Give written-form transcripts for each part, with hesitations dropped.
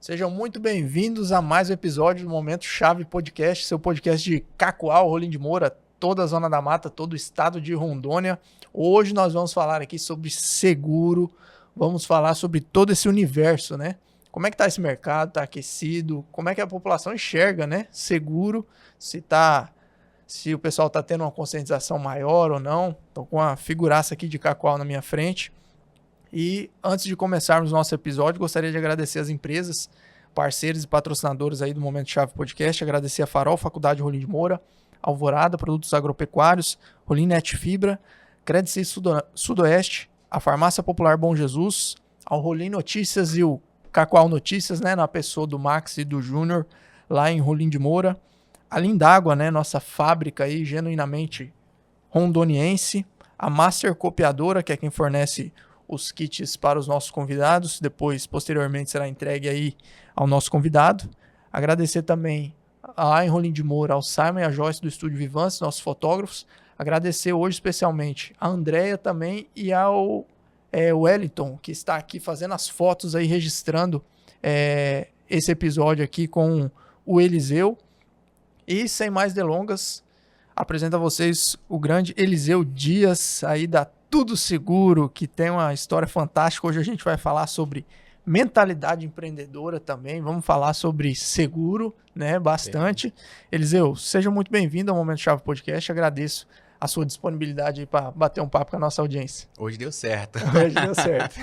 Sejam muito bem-vindos a mais um episódio do Momento Chave Podcast, seu podcast de Cacoal, Rolim de Moura, toda a Zona da Mata, todo o estado de Rondônia. Hoje nós vamos falar aqui sobre seguro, vamos falar sobre todo esse universo, né? Como é que tá esse mercado, tá aquecido, como é que a população enxerga, né? Seguro, se o pessoal tá tendo uma conscientização maior ou não. Tô com uma figuraça aqui de Cacoal na minha frente. E antes de começarmos o nosso episódio, gostaria de agradecer as empresas, parceiros e patrocinadores aí do Momento Chave Podcast, agradecer a Farol, Faculdade Rolim de Moura, Alvorada, Produtos Agropecuários, Rolim Net Fibra, Crédito Sudoeste, a Farmácia Popular Bom Jesus, ao Rolim Notícias e o Cacoal Notícias, né, na pessoa do Max e do Júnior, lá em Rolim de Moura, a Lindágua, né, nossa fábrica aí, genuinamente rondoniense, a Master Copiadora, que é quem fornece os kits para os nossos convidados, depois, posteriormente, será entregue aí ao nosso convidado. Agradecer também a em Rolim de Moura, ao Simon e a Joyce do Estúdio Vivance, nossos fotógrafos. Agradecer hoje especialmente a Andréia também e ao Wellington, que está aqui fazendo as fotos aí, registrando esse episódio aqui com o Eliseu. E sem mais delongas, apresento a vocês o grande Eliseu Dias, aí da Tudo Seguro, que tem uma história fantástica. Hoje a gente vai falar sobre mentalidade empreendedora também, vamos falar sobre seguro, né, bastante. Eliseu, seja muito bem-vindo ao Momento Chave Podcast, agradeço a sua disponibilidade aí para bater um papo com a nossa audiência. Hoje deu certo. Hoje deu certo.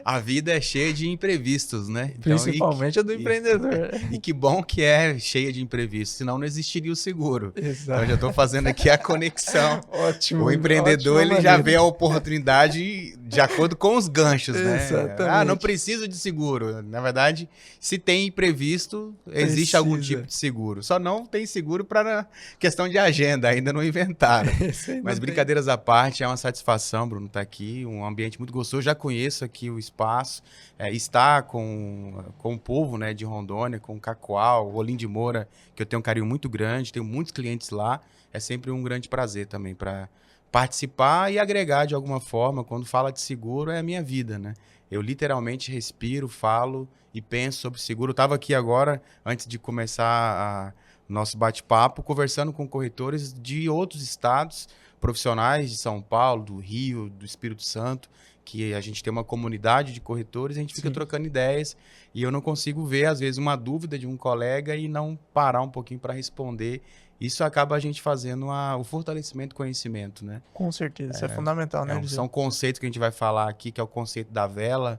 A vida é cheia de imprevistos, né? Principalmente a do empreendedor. E que bom que é cheia de imprevistos, senão não existiria o seguro. Exato. Então, eu já estou fazendo aqui a conexão. Ótimo. O empreendedor, ele já vê a oportunidade de acordo com os ganchos, né? Exatamente. Ah, não preciso de seguro. Na verdade, se tem imprevisto, existe algum tipo de seguro. Só não tem seguro para questão de agenda, ainda não inventaram. Mas brincadeiras à parte, é uma satisfação, Bruno, estar aqui, um ambiente muito gostoso. Já conheço aqui o espaço, estar com o povo, né, de Rondônia, com o Cacoal, o Rolim de Moura, que eu tenho um carinho muito grande, tenho muitos clientes lá. É sempre um grande prazer também para participar e agregar de alguma forma. Quando fala de seguro, é a minha vida, né? Eu literalmente respiro, falo e penso sobre seguro. Eu estava aqui agora, antes de começar nosso bate-papo, conversando com corretores de outros estados, profissionais de São Paulo, do Rio, do Espírito Santo, que a gente tem uma comunidade de corretores, a gente fica trocando ideias e eu não consigo ver, às vezes, uma dúvida de um colega e não parar um pouquinho para responder. Isso acaba a gente fazendo o fortalecimento do conhecimento, né? Com certeza, isso é fundamental, né? São conceitos que a gente vai falar aqui, que é o conceito da vela.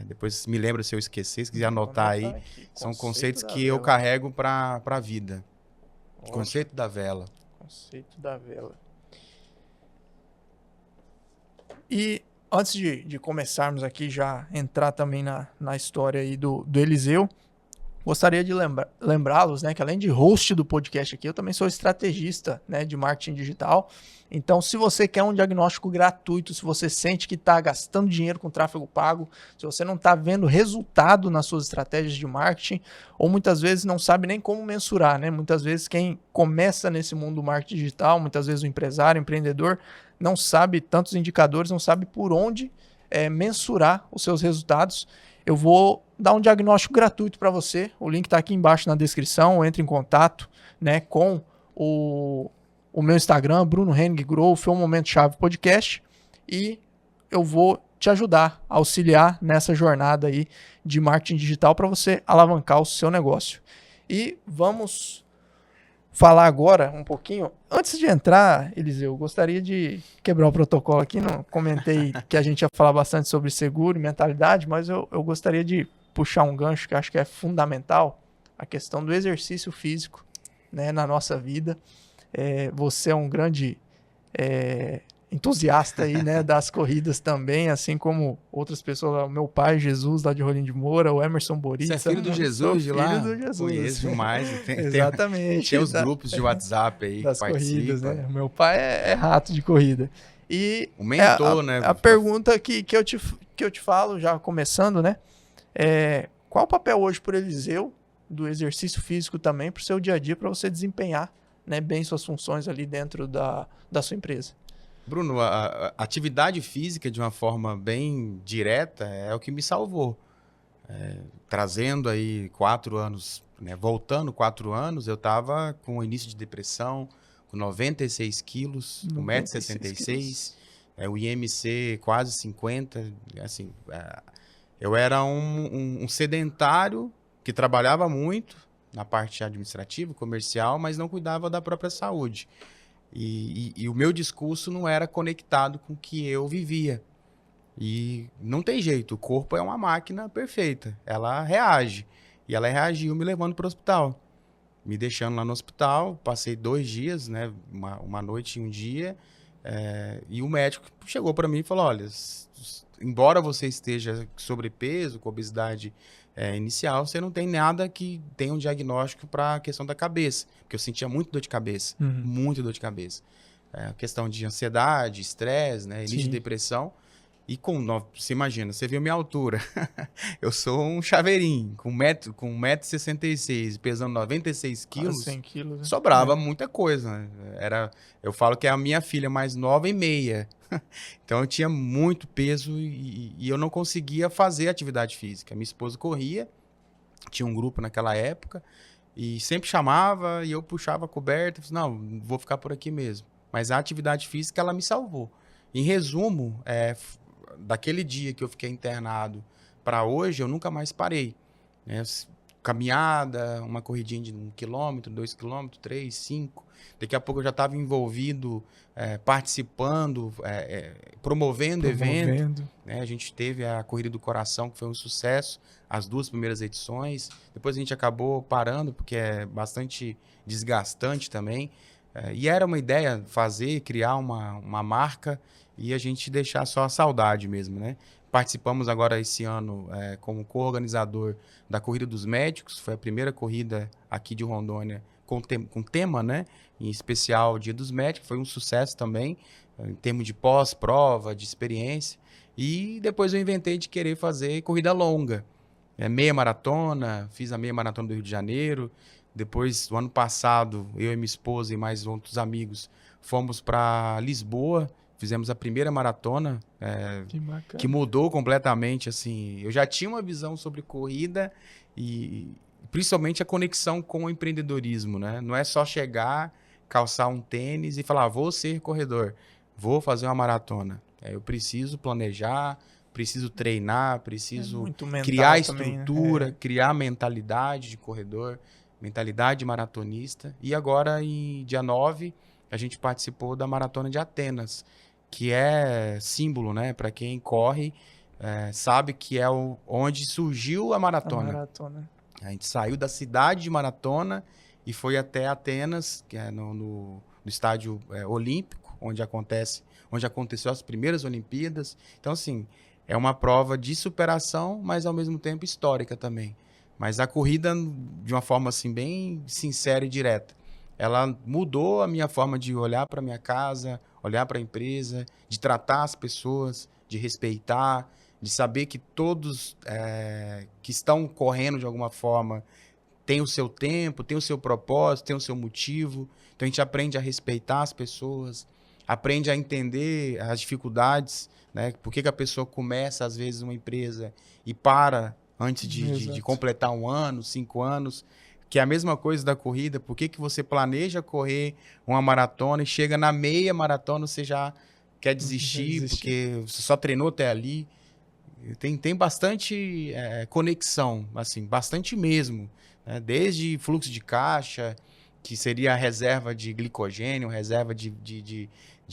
Depois me lembra se eu esquecer, se quiser anotar aí. São conceitos que eu carrego para a vida. Ótimo. Conceito da vela. Conceito da vela. E antes de começarmos aqui, já entrar também na história aí do Eliseu, gostaria de lembrá-los, né, que além de host do podcast aqui, eu também sou estrategista, né, de marketing digital. Então, se você quer um diagnóstico gratuito, se você sente que está gastando dinheiro com tráfego pago, se você não está vendo resultado nas suas estratégias de marketing, ou muitas vezes não sabe nem como mensurar, né? Muitas vezes quem começa nesse mundo do marketing digital, muitas vezes o empresário, o empreendedor, não sabe tantos indicadores, não sabe por onde mensurar os seus resultados. Eu vou dar um diagnóstico gratuito para você. O link está aqui embaixo na descrição. Entre em contato, né, com o meu Instagram, Bruno Henning Growth, ou Momento Chave Podcast, e eu vou te ajudar, auxiliar nessa jornada aí de marketing digital para você alavancar o seu negócio. E vamos falar agora um pouquinho. Antes de entrar, Eliseu, eu gostaria de quebrar o protocolo aqui. Não comentei que a gente ia falar bastante sobre seguro e mentalidade, mas eu gostaria de puxar um gancho que eu acho que é fundamental, a questão do exercício físico, né, na nossa vida. Você é um grande entusiasta aí, né, das corridas também, assim como outras pessoas, o meu pai, Jesus, lá de Rolim de Moura, o Emerson Boritza. Você é filho do Jesus de lá? Filho do Jesus. Conheço demais. Exatamente. Tem os grupos de WhatsApp aí das que corridas, participam. né? O meu pai é rato de corrida. E o mentor, né? A pergunta que eu te falo, já começando, né? Qual o papel hoje por Eliseu do exercício físico também para o seu dia a dia, para você desempenhar, né, bem suas funções ali dentro da sua empresa? Bruno, a atividade física, de uma forma bem direta, é o que me salvou. Trazendo aí 4 anos, né, voltando 4 anos, eu estava com o início de depressão, com 96 quilos, 1,76 m, o IMC quase 50, assim, eu era um sedentário que trabalhava muito na parte administrativa, comercial, mas não cuidava da própria saúde. E o meu discurso não era conectado com o que eu vivia. E não tem jeito, o corpo é uma máquina perfeita, ela reage. E ela reagiu me levando para o hospital, me deixando lá no hospital. Passei 2 dias, né, uma noite e um dia, e o médico chegou para mim e falou, olha, embora você esteja sobrepeso, com obesidade inicial, você não tem nada que tenha um diagnóstico para a questão da cabeça, porque eu sentia muito dor de cabeça, muita dor de cabeça. Questão de ansiedade, estresse, né, início de depressão. E você imagina, você viu minha altura. Eu sou um chaveirinho, com 1,66 m, pesando 96 quilos. 100 quilos, né? Sobrava muita coisa, né? Eu falo que é a minha filha mais nova e meia. Então eu tinha muito peso e eu não conseguia fazer atividade física. Minha esposa corria, tinha um grupo naquela época, e sempre chamava e eu puxava a coberta e falei, não, vou ficar por aqui mesmo. Mas a atividade física, ela me salvou. Em resumo, daquele dia que eu fiquei internado para hoje, eu nunca mais parei, né? Caminhada, uma corridinha de 1 quilômetro, 2 quilômetros, 3, 5. Daqui a pouco eu já estava envolvido, participando, promovendo evento. Né? A gente teve a Corrida do Coração, que foi um sucesso, as 2 primeiras edições. Depois a gente acabou parando, porque é bastante desgastante também. E era uma ideia criar uma marca e a gente deixar só a saudade mesmo, né? Participamos agora esse ano como co-organizador da Corrida dos Médicos. Foi a primeira corrida aqui de Rondônia com tema, né? Em especial Dia dos Médicos. Foi um sucesso também, em termos de pós-prova, de experiência. E depois eu inventei de querer fazer corrida longa. Meia maratona, fiz a meia maratona do Rio de Janeiro. Depois, no ano passado, eu e minha esposa e mais outros amigos fomos para Lisboa. Fizemos a primeira maratona, que mudou completamente, assim. Eu já tinha uma visão sobre corrida e principalmente a conexão com o empreendedorismo, né? Não é só chegar, calçar um tênis e falar, vou ser corredor, vou fazer uma maratona. Eu preciso planejar, preciso treinar, preciso criar estrutura, né? Criar mentalidade de corredor, mentalidade de maratonista. E agora, em dia 9, a gente participou da Maratona de Atenas, que é símbolo, né? Para quem corre, sabe que é onde surgiu a maratona. A gente saiu da cidade de Maratona e foi até Atenas, que é no estádio olímpico, onde aconteceu as primeiras Olimpíadas. Então, assim, é uma prova de superação, mas ao mesmo tempo histórica também. Mas a corrida, de uma forma assim bem sincera e direta, ela mudou a minha forma de olhar para minha casa, olhar para a empresa, de tratar as pessoas, de respeitar, de saber que todos que estão correndo de alguma forma têm o seu tempo, têm o seu propósito, têm o seu motivo. Então a gente aprende a respeitar as pessoas, aprende a entender as dificuldades, né? Por que a pessoa começa, às vezes, uma empresa e para antes de completar 1 ano, 5 anos, que é a mesma coisa da corrida. Por que você planeja correr uma maratona e chega na meia maratona, você já quer desistir, porque você só treinou até ali? Tem bastante conexão, assim, bastante mesmo, né? Desde fluxo de caixa, que seria a reserva de glicogênio, reserva de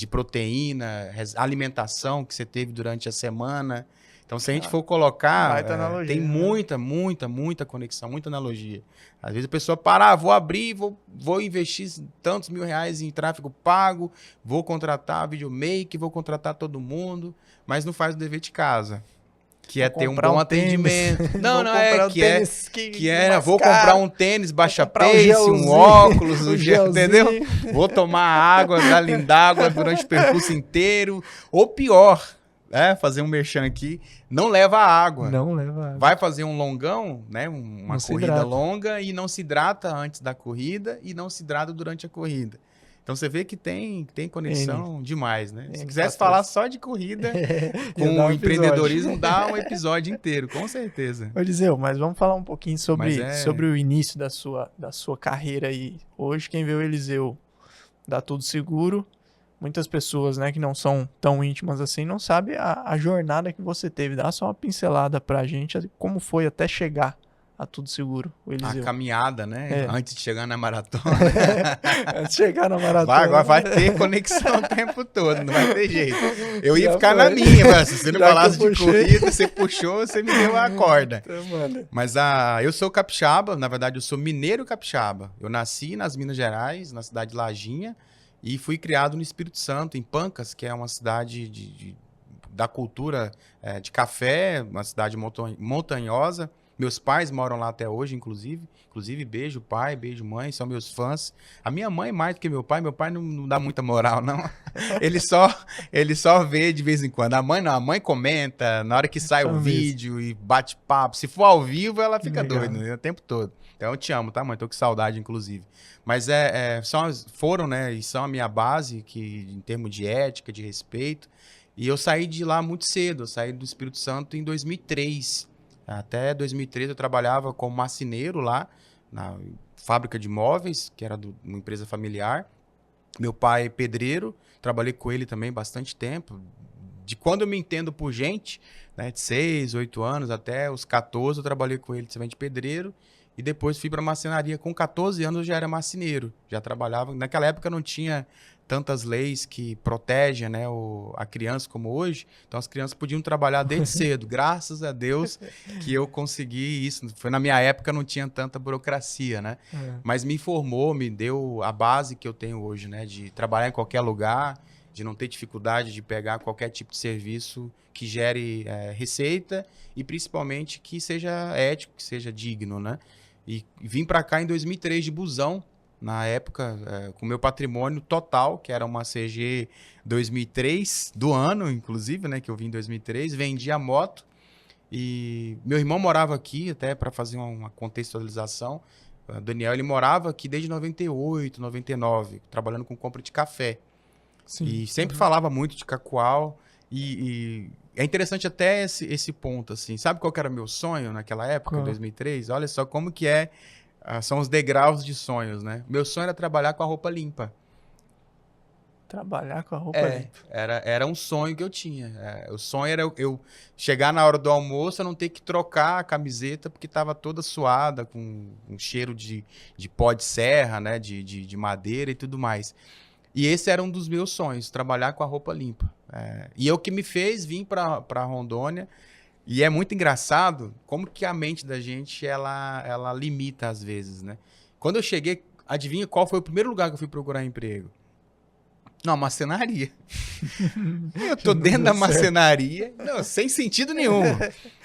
proteína, alimentação que você teve durante a semana. Então, se a gente for colocar, tem muita conexão, muita analogia. Às vezes a pessoa para, vou abrir, vou investir tantos R$1.000 em tráfego pago, vou contratar videomaker, vou contratar todo mundo, mas não faz o dever de casa, que é ter um bom atendimento. Não, vou comprar um tênis baixa pace, um óculos, um gel, entendeu? Vou tomar água da Lindágua durante o percurso inteiro. Ou pior, fazer um merchan aqui, não leva água. Não leva água. Vai fazer um longão, né? Uma corrida longa e não se hidrata antes da corrida e não se hidrata durante a corrida. Então você vê que tem conexão demais, né? Se N quisesse fatores. falar só de corrida, com Dá um empreendedorismo, dá um episódio inteiro, com certeza. Ô, Eliseu, mas vamos falar um pouquinho Mas sobre o início da sua carreira aí. Hoje, quem vê o Eliseu da Tudo Seguro, muitas pessoas, né, que não são tão íntimas assim, não sabem a jornada que você teve. Dá só uma pincelada pra gente, como foi até chegar a Tudo Seguro, o A Eliseu. caminhada, né? É. Antes de chegar na maratona. Antes de chegar na maratona. Agora vai ter conexão o tempo todo, não vai ter jeito. Eu ia Já ficar foi. na minha, mas se você não Já que falasse eu de puxei. corrida, você puxou, você me deu a corda. Então, mano. Mas eu sou capixaba, na verdade eu sou mineiro capixaba. Eu nasci nas Minas Gerais, na cidade de Lajinha, e fui criado no Espírito Santo, em Pancas, que é uma cidade da cultura de café, uma cidade montanhosa. Meus pais moram lá até hoje, inclusive. Inclusive, beijo pai, beijo mãe, são meus fãs. A minha mãe mais do que meu pai não dá muita moral, não. Ele só vê de vez em quando. A mãe não, a mãe comenta, na hora que sai o vídeo e bate papo. Se for ao vivo, ela fica Legal. doida, né, o tempo todo. Então eu te amo, tá, mãe? Tô com saudade, inclusive. Mas foram, né, e são a minha base, que, em termos de ética, de respeito. E eu saí de lá muito cedo, eu saí do Espírito Santo em 2003. Até 2013 eu trabalhava como marceneiro lá, na fábrica de móveis, que era de uma empresa familiar. Meu pai é pedreiro, trabalhei com ele também bastante tempo. De quando eu me entendo por gente, né, de 6, 8 anos até os 14, eu trabalhei com ele de pedreiro. E depois fui para marcenaria. Com 14 anos eu já era marceneiro, já trabalhava. Naquela época não tinha tantas leis que protegem, né, a criança como hoje. Então as crianças podiam trabalhar desde cedo. Graças a Deus que eu consegui isso. Foi na minha época, não tinha tanta burocracia, né? Mas me informou, me deu a base que eu tenho hoje, né, de trabalhar em qualquer lugar, de não ter dificuldade de pegar qualquer tipo de serviço que gere receita e principalmente que seja ético, que seja digno, né? E vim para cá em 2003 de busão, na época, com meu patrimônio total, que era uma CG 2003, do ano, inclusive, né, que eu vim em 2003, vendi a moto e meu irmão morava aqui, até para fazer uma contextualização, o Daniel, ele morava aqui desde 98, 99, trabalhando com compra de café. Sim. E sempre falava muito de Cacoal e é interessante até esse ponto, assim. Sabe qual que era meu sonho naquela época, em 2003? Olha só como que são os degraus de sonhos, né? Meu sonho era trabalhar com a roupa limpa. Trabalhar com a roupa limpa. Era um sonho que eu tinha. O sonho era eu chegar na hora do almoço, eu não ter que trocar a camiseta porque estava toda suada, com um cheiro de pó de serra, né? De madeira e tudo mais. E esse era um dos meus sonhos, trabalhar com a roupa limpa. E é o que me fez vir para Rondônia. E é muito engraçado como que a mente da gente, ela limita às vezes, né? Quando eu cheguei, adivinha qual foi o primeiro lugar que eu fui procurar emprego? Não, marcenaria. Eu tô dentro da marcenaria, não, sem sentido nenhum.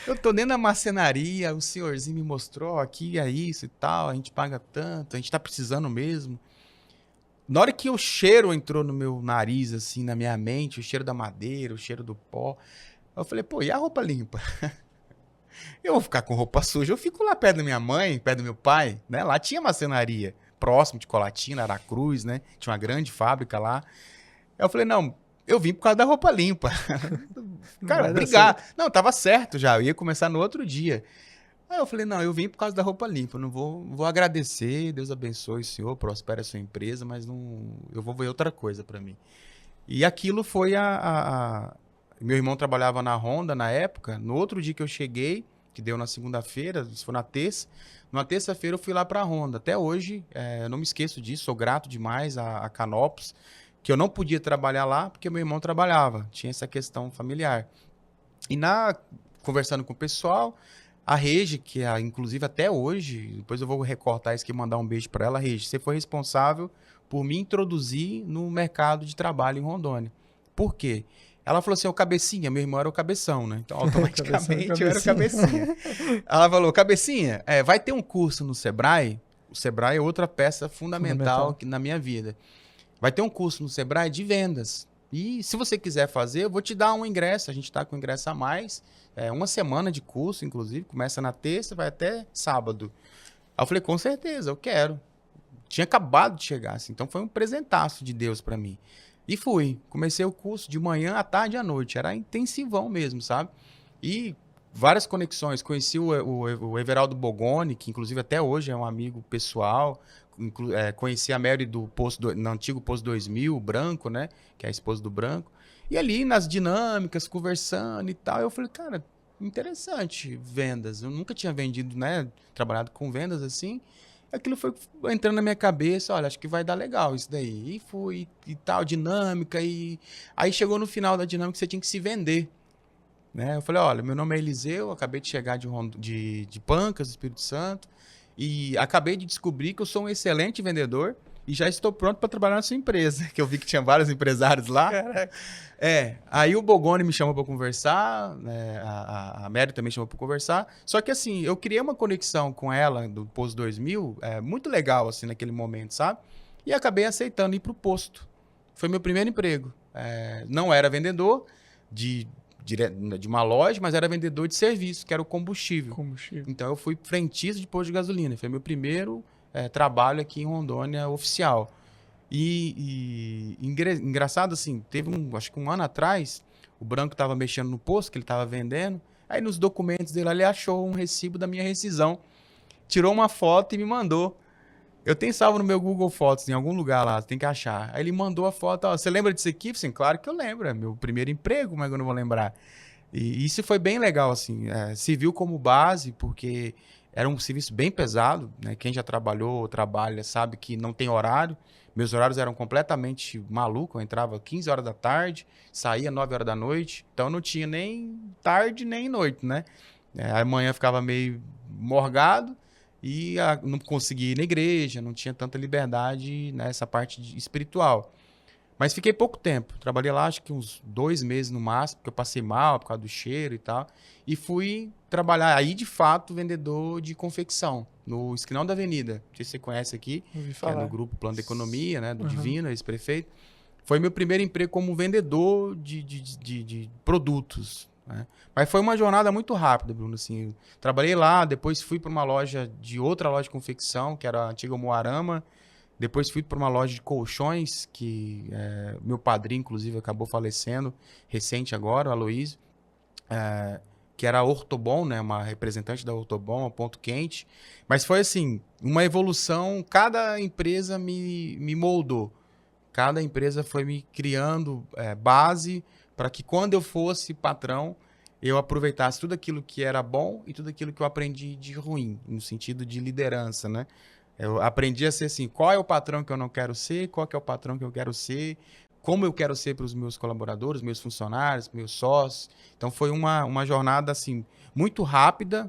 Eu tô dentro da marcenaria, o senhorzinho me mostrou, aqui é isso e tal, a gente paga tanto, a gente tá precisando mesmo. Na hora que o cheiro entrou no meu nariz, assim, na minha mente, o cheiro da madeira, o cheiro do pó, eu falei, pô, e a roupa limpa? Eu vou ficar com roupa suja, eu fico lá perto da minha mãe, perto do meu pai, né? Lá tinha marcenaria, próximo de Colatina, Aracruz, né? Tinha uma grande fábrica lá. Eu falei, não, eu vim por causa da roupa limpa. Cara, obrigado. Não, tava certo já, eu ia começar no outro dia. Aí eu falei, não, eu vim por causa da roupa limpa, não vou agradecer, Deus abençoe o senhor, prospere a sua empresa, mas não, eu vou ver outra coisa para mim. E aquilo foi meu irmão trabalhava na Honda na época, no outro dia que eu cheguei, que deu na segunda-feira, isso foi na terça-feira eu fui lá para a Honda. Até hoje, eu não me esqueço disso, sou grato demais a Canopus, que eu não podia trabalhar lá porque meu irmão trabalhava, tinha essa questão familiar. E conversando com o pessoal, a Regi, que inclusive até hoje, depois eu vou recortar isso aqui e mandar um beijo para ela. Regi, você foi responsável por me introduzir no mercado de trabalho em Rondônia. Por quê? Ela falou assim, o Cabecinha, meu irmão era o Cabeção, né? Então, automaticamente, eu era o Cabecinha. Ela falou, Cabecinha, vai ter um curso no Sebrae. O Sebrae é outra peça fundamental na minha vida. Vai ter um curso no Sebrae de vendas. E se você quiser fazer, eu vou te dar um ingresso. A gente está com ingresso a mais. Uma semana de curso, inclusive. Começa na terça, vai até sábado. Aí eu falei, com certeza, eu quero. tinha acabado de chegar, assim. Então foi um presentaço de Deus para mim. E fui. Comecei o curso de manhã, à tarde e à noite. Era intensivão mesmo, sabe? E várias conexões. Conheci o Everaldo Bogoni, que inclusive até hoje é um amigo pessoal. Conheci a Mary no antigo Posto 2000, o Branco, né? Que é a esposa do Branco. E ali nas dinâmicas, conversando e tal, eu falei, cara, interessante vendas. Eu nunca tinha vendido, né? Trabalhado com vendas assim. Aquilo foi entrando na minha cabeça, olha, acho que vai dar legal isso daí. E fui, e tal, dinâmica. E aí chegou no final da dinâmica, você tinha que se vender. Né? Eu falei, olha, meu nome é Eliseu, acabei de chegar de Pancas, do Espírito Santo. E acabei de descobrir que eu sou um excelente vendedor e já estou pronto para trabalhar na sua empresa. Que eu vi que tinha vários empresários lá. Caraca. Aí o Bogoni me chamou para conversar, né? A Mary também chamou para conversar. Só que assim, eu criei uma conexão com ela do Posto 2000, muito legal assim naquele momento, sabe? E acabei aceitando ir para o posto. Foi meu primeiro emprego. Não era vendedor de uma loja, mas era vendedor de serviço, que era o combustível. Então eu fui frentista de posto de gasolina. Foi meu primeiro trabalho aqui em Rondônia oficial. Engraçado assim, teve acho que um ano atrás, o Branco estava mexendo no posto que ele estava vendendo, aí nos documentos dele ele achou um recibo da minha rescisão, tirou uma foto e me mandou. Eu tenho salvo no meu Google Fotos, em algum lugar lá, tem que achar. Aí ele mandou a foto, ó, você lembra disso aqui? Assim, claro que eu lembro, é meu primeiro emprego, mas eu não vou lembrar. E isso foi bem legal, assim, serviu como base, porque era um serviço bem pesado, né? Quem já trabalhou ou trabalha sabe que não tem horário. Meus horários eram completamente malucos, eu entrava 15 horas da tarde, saía 9 horas da noite, então não tinha nem tarde nem noite, né? Amanhã ficava meio morgado e não conseguia ir na igreja, não tinha tanta liberdade nessa parte espiritual. Mas fiquei pouco tempo, trabalhei lá acho que uns 2 meses no máximo, porque eu passei mal por causa do cheiro e tal, e fui trabalhar aí de fato vendedor de confecção, no Esquinão da Avenida, não sei se você conhece aqui, que é no grupo Plano de Economia, né, do Divino, ex-prefeito. Foi meu primeiro emprego como vendedor de produtos, né? Mas foi uma jornada muito rápida, Bruno, assim, eu trabalhei lá, depois fui para uma loja outra loja de confecção, que era a antiga Moarama. Depois fui para uma loja de colchões, que meu padrinho, inclusive, acabou falecendo, recente agora, o Aloysio, que era a Ortobon, né, uma representante da Ortobon, a Ponto Quente. Mas foi assim, uma evolução, cada empresa me moldou. Cada empresa foi me criando base para que quando eu fosse patrão, eu aproveitasse tudo aquilo que era bom e tudo aquilo que eu aprendi de ruim, no sentido de liderança, né? Eu aprendi a ser assim, qual é o patrão que eu não quero ser, qual que é o patrão que eu quero ser, como eu quero ser para os meus colaboradores, meus funcionários, meus sócios. Então foi uma jornada assim muito rápida,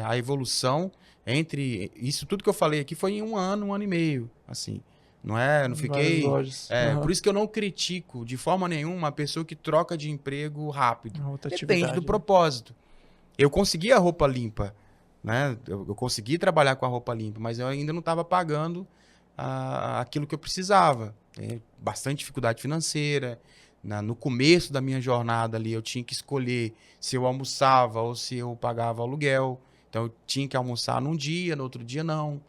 a evolução entre isso tudo que eu falei aqui foi em um ano e meio, assim. Não fiquei. Por isso que eu não critico de forma nenhuma uma pessoa que troca de emprego rápido. Depende do propósito. Eu consegui a roupa limpa. Né? Eu consegui trabalhar com a roupa limpa, mas eu ainda não estava pagando aquilo que eu precisava. Bastante dificuldade financeira. No começo da minha jornada ali, eu tinha que escolher se eu almoçava ou se eu pagava aluguel. Então, eu tinha que almoçar num dia, no outro dia não.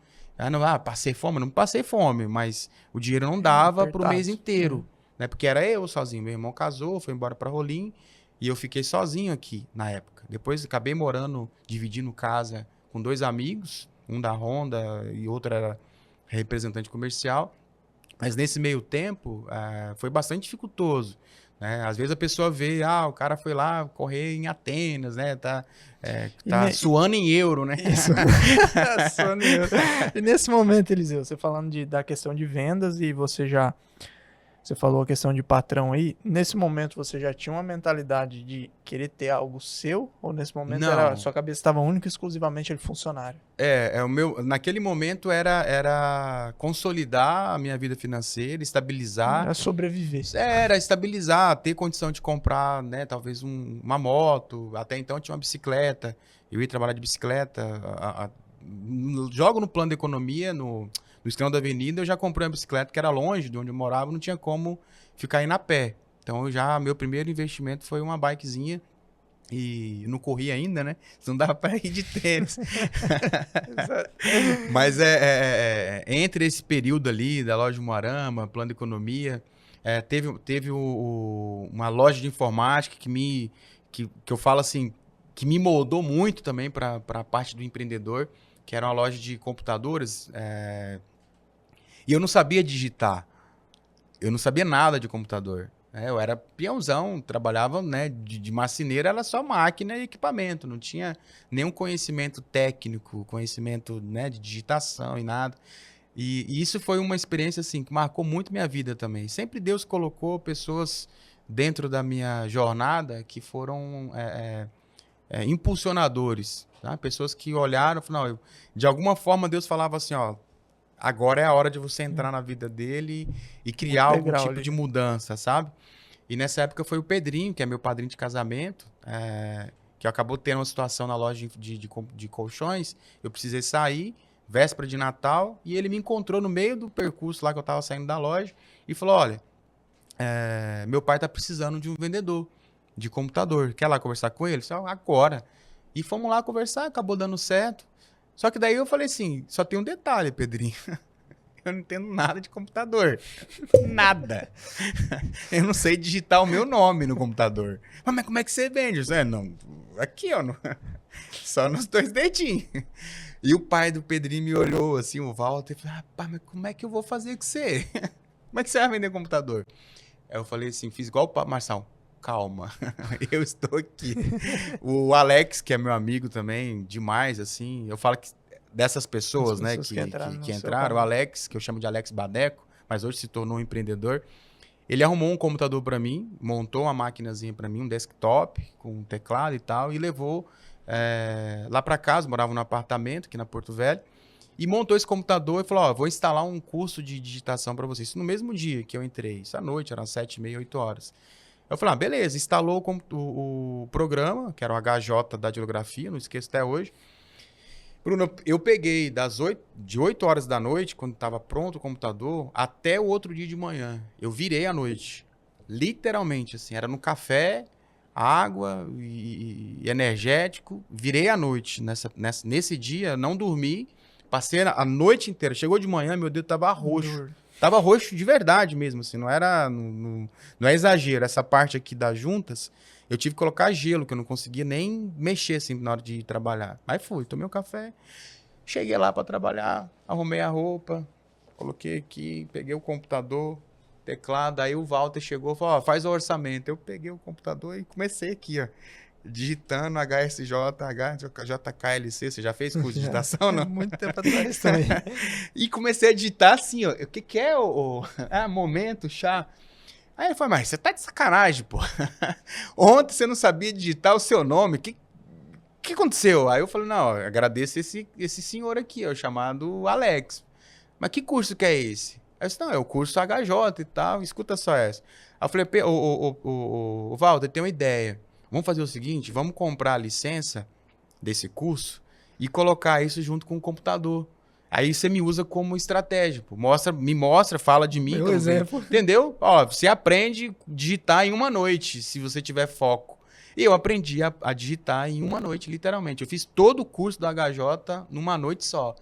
Passei fome? Não passei fome, mas o dinheiro não dava para o mês inteiro. Né? Porque era eu sozinho. Meu irmão casou, foi embora para Rolim. E eu fiquei sozinho aqui na época. Depois acabei dividindo casa com 2 amigos, um da Honda e outro era representante comercial. Mas nesse meio tempo foi bastante dificultoso. Né? Às vezes a pessoa vê, o cara foi lá correr em Atenas, né? Tá suando em euro, né? Isso. Suando em euro. E nesse momento, Eliseu, você falando da questão de vendas e você falou a questão de patrão aí. Nesse momento você já tinha uma mentalidade de querer ter algo seu? Ou nesse momento sua cabeça estava única e exclusivamente de funcionário? Naquele momento era consolidar a minha vida financeira, estabilizar. Era sobreviver. Era estabilizar, ter condição de comprar, né, talvez uma moto. Até então eu tinha uma bicicleta. Eu ia trabalhar de bicicleta. Jogo no Plano de Economia, no Esquinão da Avenida, eu já comprei uma bicicleta que era longe de onde eu morava, não tinha como ficar indo a pé. Então, meu primeiro investimento foi uma bikezinha E não corria ainda, né? Não dava para ir de tênis. Mas entre esse período ali da loja de Moarama, plano de economia, teve uma loja de informática que eu falo assim, que me moldou muito também para a parte do empreendedor, que era uma loja de computadores. E eu não sabia digitar. Eu não sabia nada de computador. Eu era peãozão, trabalhava, né, de marceneiro, era só máquina e equipamento, não tinha nenhum conhecimento técnico, conhecimento, né, de digitação e nada. E isso foi uma experiência assim, que marcou muito minha vida também. Sempre Deus colocou pessoas dentro da minha jornada que foram impulsionadores, tá? Pessoas que olharam e falaram, não, de alguma forma Deus falava assim, ó, agora é a hora de você entrar na vida dele e criar algum tipo de mudança, sabe? E nessa época foi o Pedrinho, que é meu padrinho de casamento, que acabou tendo uma situação na loja de colchões. Eu precisei sair, véspera de Natal, e ele me encontrou no meio do percurso lá que eu estava saindo da loja e falou, olha, meu pai está precisando de um vendedor de computador. Quer lá conversar com ele? Só agora. E fomos lá conversar, acabou dando certo. Só que daí eu falei assim, só tem um detalhe, Pedrinho. Eu não entendo nada de computador. Nada. Eu não sei digitar o meu nome no computador. Mas como é que você vende? Não, aqui, ó. Só nos 2 dedinhos. E o pai do Pedrinho me olhou assim, o Walter, e falou, rapaz, mas como é que eu vou fazer com você? Como é que você vai vender computador? Aí eu falei assim, fiz igual o Marção. Calma, eu estou aqui. O Alex, que é meu amigo também, demais, assim, eu falo que dessas pessoas, né, que entraram, o Alex, que eu chamo de Alex Badeco, mas hoje se tornou um empreendedor, ele arrumou um computador para mim, montou uma maquinazinha para mim, um desktop, com um teclado e tal, e levou lá para casa, morava num apartamento aqui na Porto Velho, e montou esse computador e falou, ó, vou instalar um curso de digitação para vocês. Isso no mesmo dia que eu entrei, isso à noite, eram 7h30, 8 horas. Eu falei, beleza, instalou o programa, que era o HJ da datilografia, não esqueço até hoje. Bruno, eu peguei de 8 horas da noite, quando estava pronto o computador, até o outro dia de manhã. Eu virei à noite. Literalmente, assim, era no café, água e energético. Virei à noite. Nesse dia, não dormi. Passei a noite inteira. Chegou de manhã, meu dedo estava roxo. Tava roxo de verdade mesmo, assim, não é exagero. Essa parte aqui das juntas, eu tive que colocar gelo, que eu não conseguia nem mexer, assim, na hora de trabalhar. Aí fui, tomei um café, cheguei lá para trabalhar, arrumei a roupa, coloquei aqui, peguei o computador, teclado, aí o Walter chegou e falou, faz o orçamento. Eu peguei o computador e comecei aqui, ó, digitando HSJ, JKLC. Você já fez curso de digitação, não? Muito tempo atrás também. E comecei a digitar assim, ó, o que é momento, chá. Aí ele falou, mas você tá de sacanagem, pô. Ontem você não sabia digitar o seu nome, o que aconteceu? Aí eu falei, não, agradeço esse senhor aqui, ó, chamado Alex. Mas que curso que é esse? Aí eu disse, não, é o curso HJ e tal, escuta só essa. Aí eu falei, Walter, tem uma ideia. Vamos fazer o seguinte, vamos comprar a licença desse curso e colocar isso junto com o computador. Aí você me usa como estratégia, pô. Me mostra, fala de mim. Meu exemplo. Entendeu? Ó, você aprende a digitar em uma noite, se você tiver foco. E eu aprendi a digitar em uma noite, literalmente. Eu fiz todo o curso do HJ numa noite só.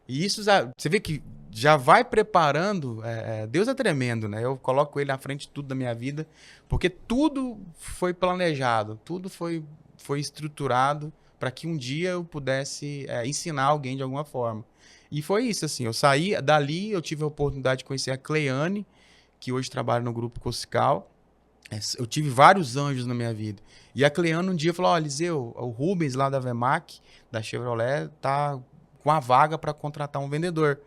E isso, você vê que já vai preparando. Deus é tremendo, né? Eu coloco ele na frente de tudo da minha vida, porque tudo foi planejado, tudo foi estruturado para que um dia eu pudesse ensinar alguém de alguma forma. E foi isso, assim, eu saí dali, eu tive a oportunidade de conhecer a Cleane, que hoje trabalha no Grupo Cossical. Eu tive vários anjos na minha vida. E a Cleane um dia falou, Eliseu, o Rubens lá da Vemac, da Chevrolet, tá com a vaga para contratar um vendedor.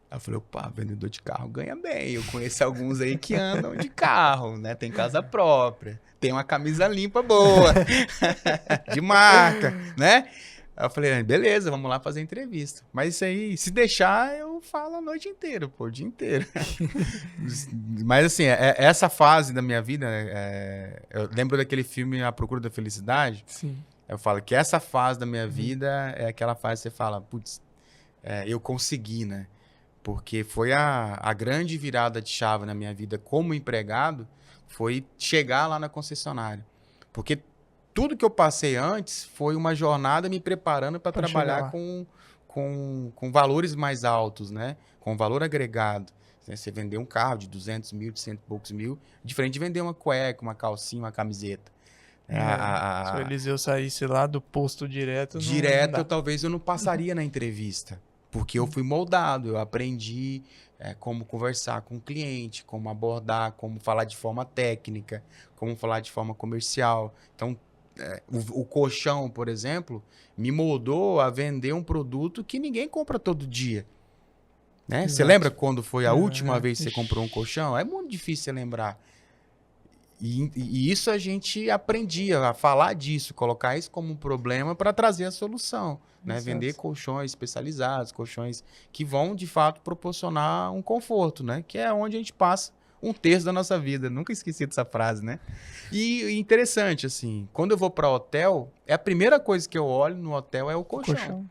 Aí eu falei, opa, vendedor de carro ganha bem. Eu conheço alguns aí que andam de carro, né? Tem casa própria, tem uma camisa limpa boa, de marca, né? Aí eu falei, beleza, vamos lá fazer entrevista. Mas isso aí, se deixar, eu falo a noite inteira, pô, o dia inteiro. Mas assim, essa fase da minha vida, eu lembro daquele filme A Procura da Felicidade. Sim. Eu falo que essa fase da minha vida é aquela fase que você fala, putz, eu consegui, né? Porque foi a grande virada de chave na minha vida como empregado, foi chegar lá na concessionária. Porque tudo que eu passei antes foi uma jornada me preparando para trabalhar com valores mais altos, né? Com valor agregado. Você vender um carro de 200 mil, de 100 e poucos mil, diferente de vender uma cueca, uma calcinha, uma camiseta. Se o Eliseu saísse lá do posto direto... Talvez eu não passaria na entrevista. Porque eu fui moldado, eu aprendi como conversar com o cliente, como abordar, como falar de forma técnica, como falar de forma comercial. Então, o colchão, por exemplo, me moldou a vender um produto que ninguém compra todo dia. Né? Você lembra quando foi a última vez que você comprou um colchão? É muito difícil você lembrar. E isso a gente aprendia a falar disso, colocar isso como um problema para trazer a solução. Né? Vender colchões especializados, colchões que vão, de fato, proporcionar um conforto, né? Que é onde a gente passa 1/3 da nossa vida. Nunca esqueci dessa frase, né? E interessante, assim, quando eu vou para hotel, a primeira coisa que eu olho no hotel é o colchão.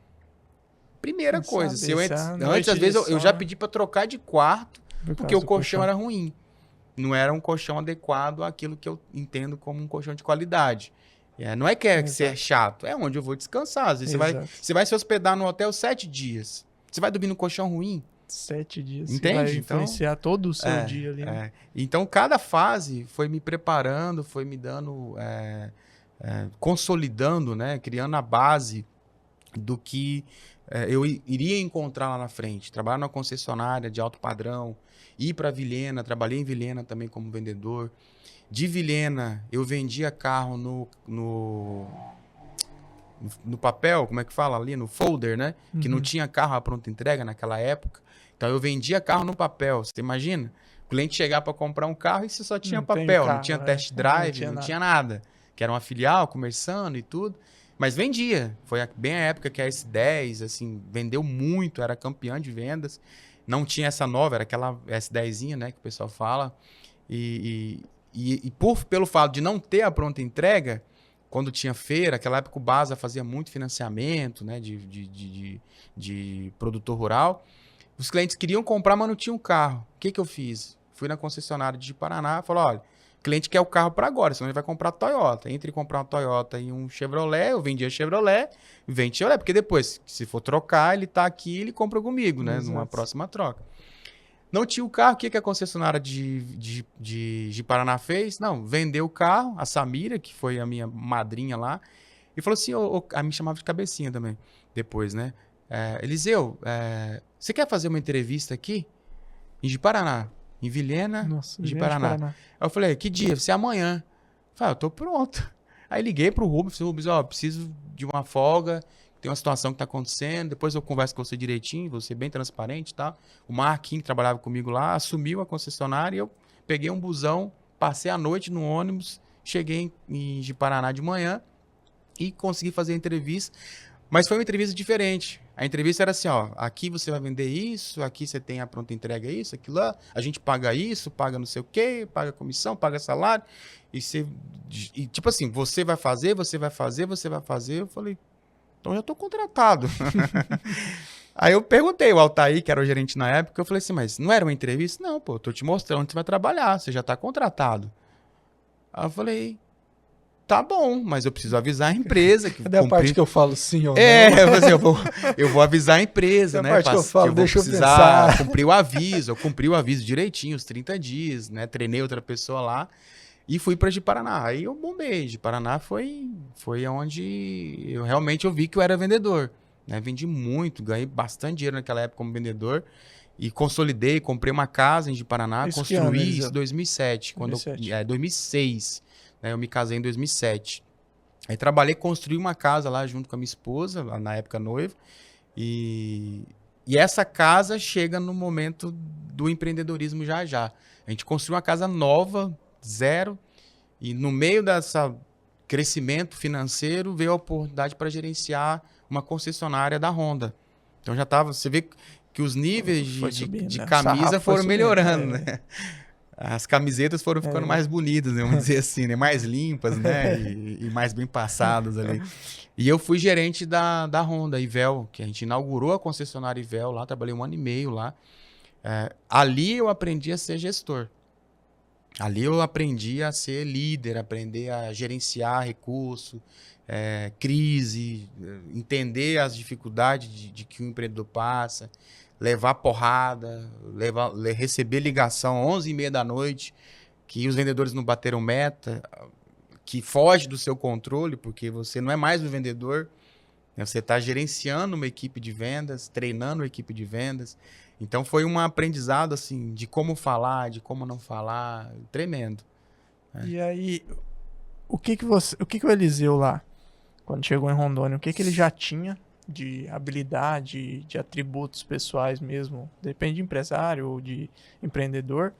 Primeira coisa. Antes, às vezes, eu já pedi para trocar de quarto porque o colchão era ruim. Não era um colchão adequado àquilo que eu entendo como um colchão de qualidade. Não é que é chato, é onde eu vou descansar. Às vezes você vai se hospedar no hotel 7 dias. Você vai dormir no colchão ruim? 7 dias. Entende? Vai influenciar todo o seu dia ali. Então, cada fase foi me preparando, foi me dando, consolidando, né? Criando a base do que eu iria encontrar lá na frente. Trabalhar numa concessionária de alto padrão, ir para Vilhena, trabalhei em Vilhena também como vendedor. De Vilhena, eu vendia carro no papel, como é que fala ali? No folder, né? Que não tinha carro à pronta entrega naquela época. Então, eu vendia carro no papel. Você imagina? O cliente chegar para comprar um carro e você só tinha papel, não tinha test drive, não tinha nada. Que era uma filial, começando e tudo. Mas vendia. Foi bem a época que a S10, assim, vendeu muito, era campeã de vendas. Não tinha essa nova, era aquela S10zinha, né, que o pessoal fala. E pelo fato de não ter a pronta entrega, quando tinha feira, naquela época o Basa fazia muito financiamento, né, de produtor rural. Os clientes queriam comprar, mas não tinham carro. O que eu fiz? Fui na concessionária de Paraná e falei, olha, o cliente quer o carro para agora, senão ele vai comprar Toyota. Entre comprar uma Toyota e um Chevrolet, eu vendia Chevrolet, vende Chevrolet, porque depois, se for trocar, ele tá aqui, ele compra comigo, né? Numa próxima troca. Não tinha o carro, o que a concessionária de Paraná fez? Não, vendeu o carro, a Samira, que foi a minha madrinha lá, e falou assim, a me chamava de cabecinha também, depois, né? Eliseu, você quer fazer uma entrevista aqui? Em Paraná. Em Vilhena, de Paraná. Aí eu falei, que dia? Você é amanhã. Eu falei, eu tô pronto. Aí liguei pro Rubens, preciso de uma folga, tem uma situação que tá acontecendo, depois eu converso com você direitinho, vou ser bem transparente, tá? O Marquinhos, que trabalhava comigo lá, assumiu a concessionária e eu peguei um busão, passei a noite no ônibus, cheguei em Paraná de manhã e consegui fazer a entrevista. Mas foi uma entrevista diferente. A entrevista era assim, aqui você vai vender isso, aqui você tem a pronta entrega isso, aquilo lá, a gente paga isso, paga não sei o quê, paga comissão, paga salário, e tipo assim, você vai fazer. Eu falei, então eu já tô contratado. Aí eu perguntei, o Altair, que era o gerente na época, eu falei assim, mas não era uma entrevista? Não, pô, eu tô te mostrando onde você vai trabalhar, você já tá contratado. Aí eu falei, tá bom, mas eu preciso avisar a empresa. Cadê a parte que eu falo sim ou não? Eu vou avisar a empresa, né? A parte que eu falo, deixa eu pensar. Cumprir o aviso, eu cumpri o aviso direitinho, os 30 dias, né? Treinei outra pessoa lá e fui para Paraná. Aí eu bombei. De Paraná foi onde eu vi que eu era vendedor. Né? Vendi muito, ganhei bastante dinheiro naquela época como vendedor e consolidei, comprei uma casa em Paraná, construí isso em 2007, 2006. Eu me casei em 2007. Aí trabalhei, construí uma casa lá junto com a minha esposa, lá na época noiva. E essa casa chega no momento do empreendedorismo já. A gente construiu uma casa nova, zero. E no meio desse crescimento financeiro, veio a oportunidade para gerenciar uma concessionária da Honda. Então já estava... Você vê que os níveis de camisa foram melhorando, né? As camisetas foram ficando mais bonitas, né? Vamos dizer assim, né? Mais limpas, né? E mais bem passadas ali. E eu fui gerente da Honda, Ivel, que a gente inaugurou a concessionária Ivel lá, trabalhei 1 ano e meio lá. Ali eu aprendi a ser gestor. Ali eu aprendi a ser líder, aprender a gerenciar recurso, crise, entender as dificuldades de que o empreendedor passa, levar porrada, receber ligação 11h30 da noite, que os vendedores não bateram meta, que foge do seu controle, porque você não é mais o vendedor, né? Você está gerenciando uma equipe de vendas, treinando uma equipe de vendas. Então foi um aprendizado assim, de como falar, de como não falar, tremendo. E aí, o que o Eliseu lá, quando chegou em Rondônia, o que ele já tinha de habilidade, de atributos pessoais mesmo, depende de empresário ou de empreendedor,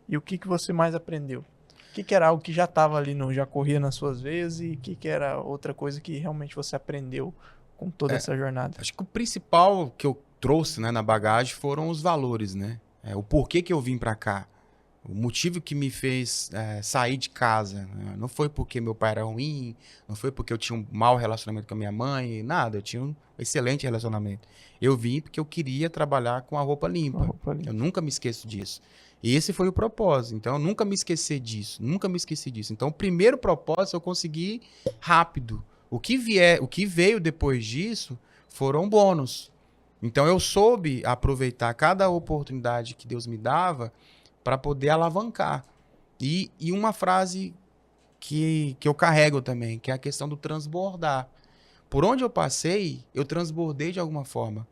e o que você mais aprendeu? O que era algo que já estava ali, já corria nas suas veias, e o que era outra coisa que realmente você aprendeu com toda essa jornada? Acho que o principal que eu trouxe, né, na bagagem foram os valores, né? O porquê que eu vim para cá. O motivo que me fez sair de casa, né? Não foi porque meu pai era ruim, não foi porque eu tinha um mau relacionamento com a minha mãe, nada. Eu tinha um excelente relacionamento. Eu vim porque eu queria trabalhar com a roupa limpa. Eu nunca me esqueço disso. E esse foi o propósito. Então, eu nunca me esqueci disso. Nunca me esqueci disso. Então, o primeiro propósito eu consegui rápido. O que veio depois disso foram bônus. Então, eu soube aproveitar cada oportunidade que Deus me dava para poder alavancar. E uma frase que eu carrego também, que é a questão do transbordar. Por onde eu passei, eu transbordei de alguma forma.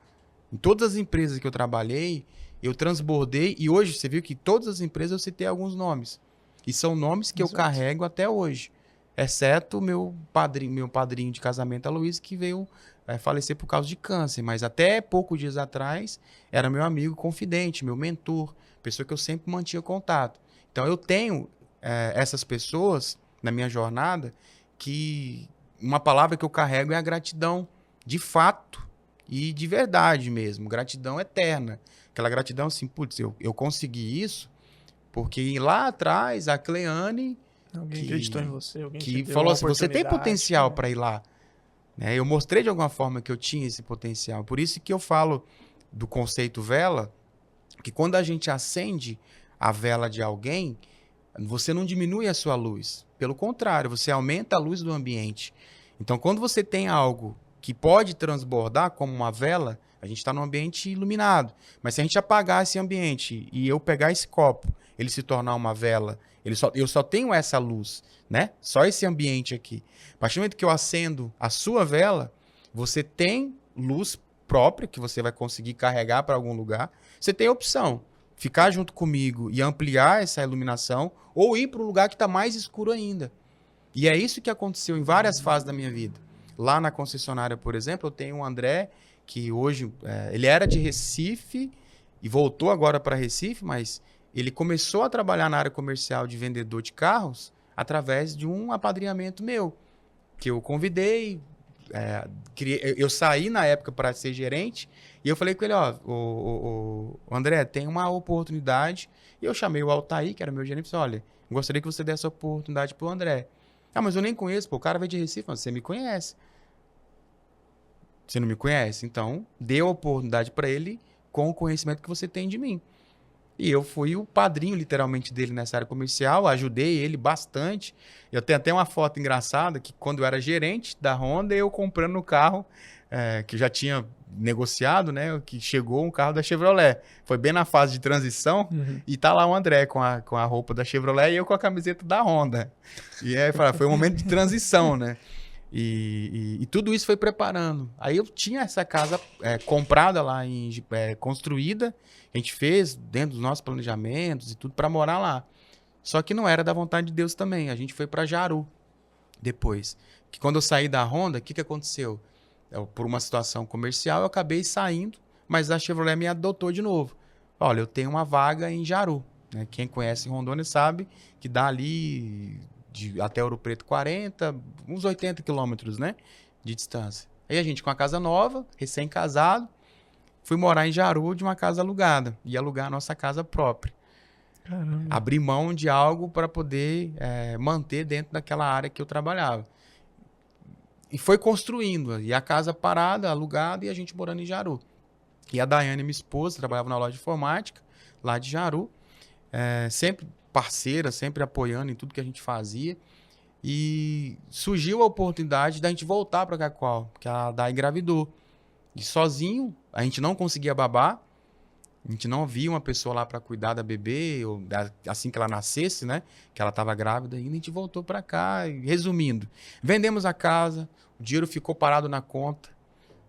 Em todas as empresas que eu trabalhei, eu transbordei. E hoje, você viu que todas as empresas eu citei alguns nomes. E são nomes que eu carrego até hoje. Exceto meu padrinho de casamento, a Luiz, que veio falecer por causa de câncer. Mas até poucos dias atrás, era meu amigo confidente, meu mentor, pessoa que eu sempre mantinha contato. Então, eu tenho essas pessoas na minha jornada que uma palavra que eu carrego é a gratidão, de fato e de verdade mesmo. Gratidão eterna. Aquela gratidão assim, putz, eu consegui isso porque lá atrás a Cleane... Alguém acreditou em você, alguém que falou assim, você tem potencial para ir lá. Eu mostrei de alguma forma que eu tinha esse potencial. Por isso que eu falo do conceito vela, que quando a gente acende a vela de alguém, você não diminui a sua luz. Pelo contrário, você aumenta a luz do ambiente. Então, quando você tem algo que pode transbordar, como uma vela, a gente está num ambiente iluminado. Mas se a gente apagar esse ambiente e eu pegar esse copo, ele se tornar uma vela, eu só tenho essa luz, né? Só esse ambiente aqui. A partir do momento que eu acendo a sua vela, você tem luz própria que você vai conseguir carregar para algum lugar. Você tem a opção, ficar junto comigo e ampliar essa iluminação ou ir para um lugar que está mais escuro ainda. E é isso que aconteceu em várias fases da minha vida. Lá na concessionária, por exemplo, eu tenho o André, que hoje ele era de Recife e voltou agora para Recife, mas ele começou a trabalhar na área comercial de vendedor de carros através de um apadrinhamento meu, que eu convidei, eu saí na época para ser gerente e eu falei com ele, o André, tem uma oportunidade, e eu chamei o Altair, que era meu gerente, e falei, olha, gostaria que você desse essa oportunidade pro André. Ah, mas eu nem conheço, o cara veio de Recife, mas você me conhece. Você não me conhece? Então, dê a oportunidade para ele com o conhecimento que você tem de mim. E eu fui o padrinho, literalmente, dele nessa área comercial, ajudei ele bastante. Eu tenho até uma foto engraçada, que quando eu era gerente da Honda, eu comprando o carro, que eu já tinha negociado, né? Que chegou um carro da Chevrolet. Foi bem na fase de transição, e tá lá o André com a roupa da Chevrolet e eu com a camiseta da Honda. E aí, foi um momento de transição, né? E tudo isso foi preparando. Aí eu tinha essa casa comprada lá, construída. A gente fez dentro dos nossos planejamentos e tudo para morar lá. Só que não era da vontade de Deus também. A gente foi para Jaru depois. Que quando eu saí da Honda, o que aconteceu? Por uma situação comercial, eu acabei saindo, mas a Chevrolet me adotou de novo. Olha, eu tenho uma vaga em Jaru. Né? Quem conhece Rondônia sabe que dá ali até Ouro Preto 40, uns 80 quilômetros, né, de distância. Aí a gente com a casa nova, recém-casado, fui morar em Jaru de uma casa alugada. E alugar a nossa casa própria. Caramba. Abrir mão de algo para poder manter dentro daquela área que eu trabalhava. E foi construindo. E a casa parada, alugada, e a gente morando em Jaru. E a Daiane, minha esposa, trabalhava na loja de informática, lá de Jaru. Sempre parceira, sempre apoiando em tudo que a gente fazia. E surgiu a oportunidade da gente voltar para Cacoal, porque a Day engravidou. E sozinho, a gente não conseguia babar, a gente não via uma pessoa lá para cuidar da bebê, ou assim que ela nascesse, né? Que ela estava grávida ainda, a gente voltou para cá. E, resumindo, vendemos a casa, o dinheiro ficou parado na conta,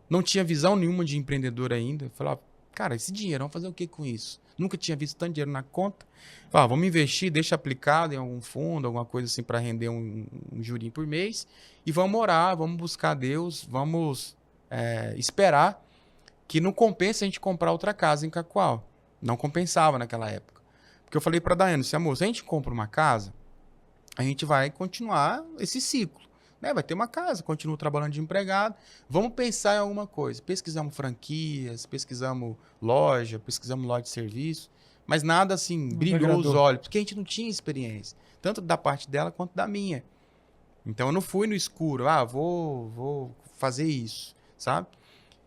não tinha visão nenhuma de empreendedor ainda. Eu falava, cara, esse dinheiro, vamos fazer o que com isso? Nunca tinha visto tanto dinheiro na conta. Vamos investir, deixa aplicado em algum fundo, alguma coisa assim para render um jurinho por mês. E vamos orar, vamos buscar Deus, vamos esperar que não compensa a gente comprar outra casa em Cacoal. Não compensava naquela época. Porque eu falei para a Daiane, amor, se a gente compra uma casa, a gente vai continuar esse ciclo. Né? Vai ter uma casa, continuo trabalhando de empregado. Vamos pensar em alguma coisa. Pesquisamos franquias, pesquisamos loja de serviço. Mas nada assim, brilhou os olhos. Porque a gente não tinha experiência. Tanto da parte dela quanto da minha. Então eu não fui no escuro. Vou fazer isso, sabe?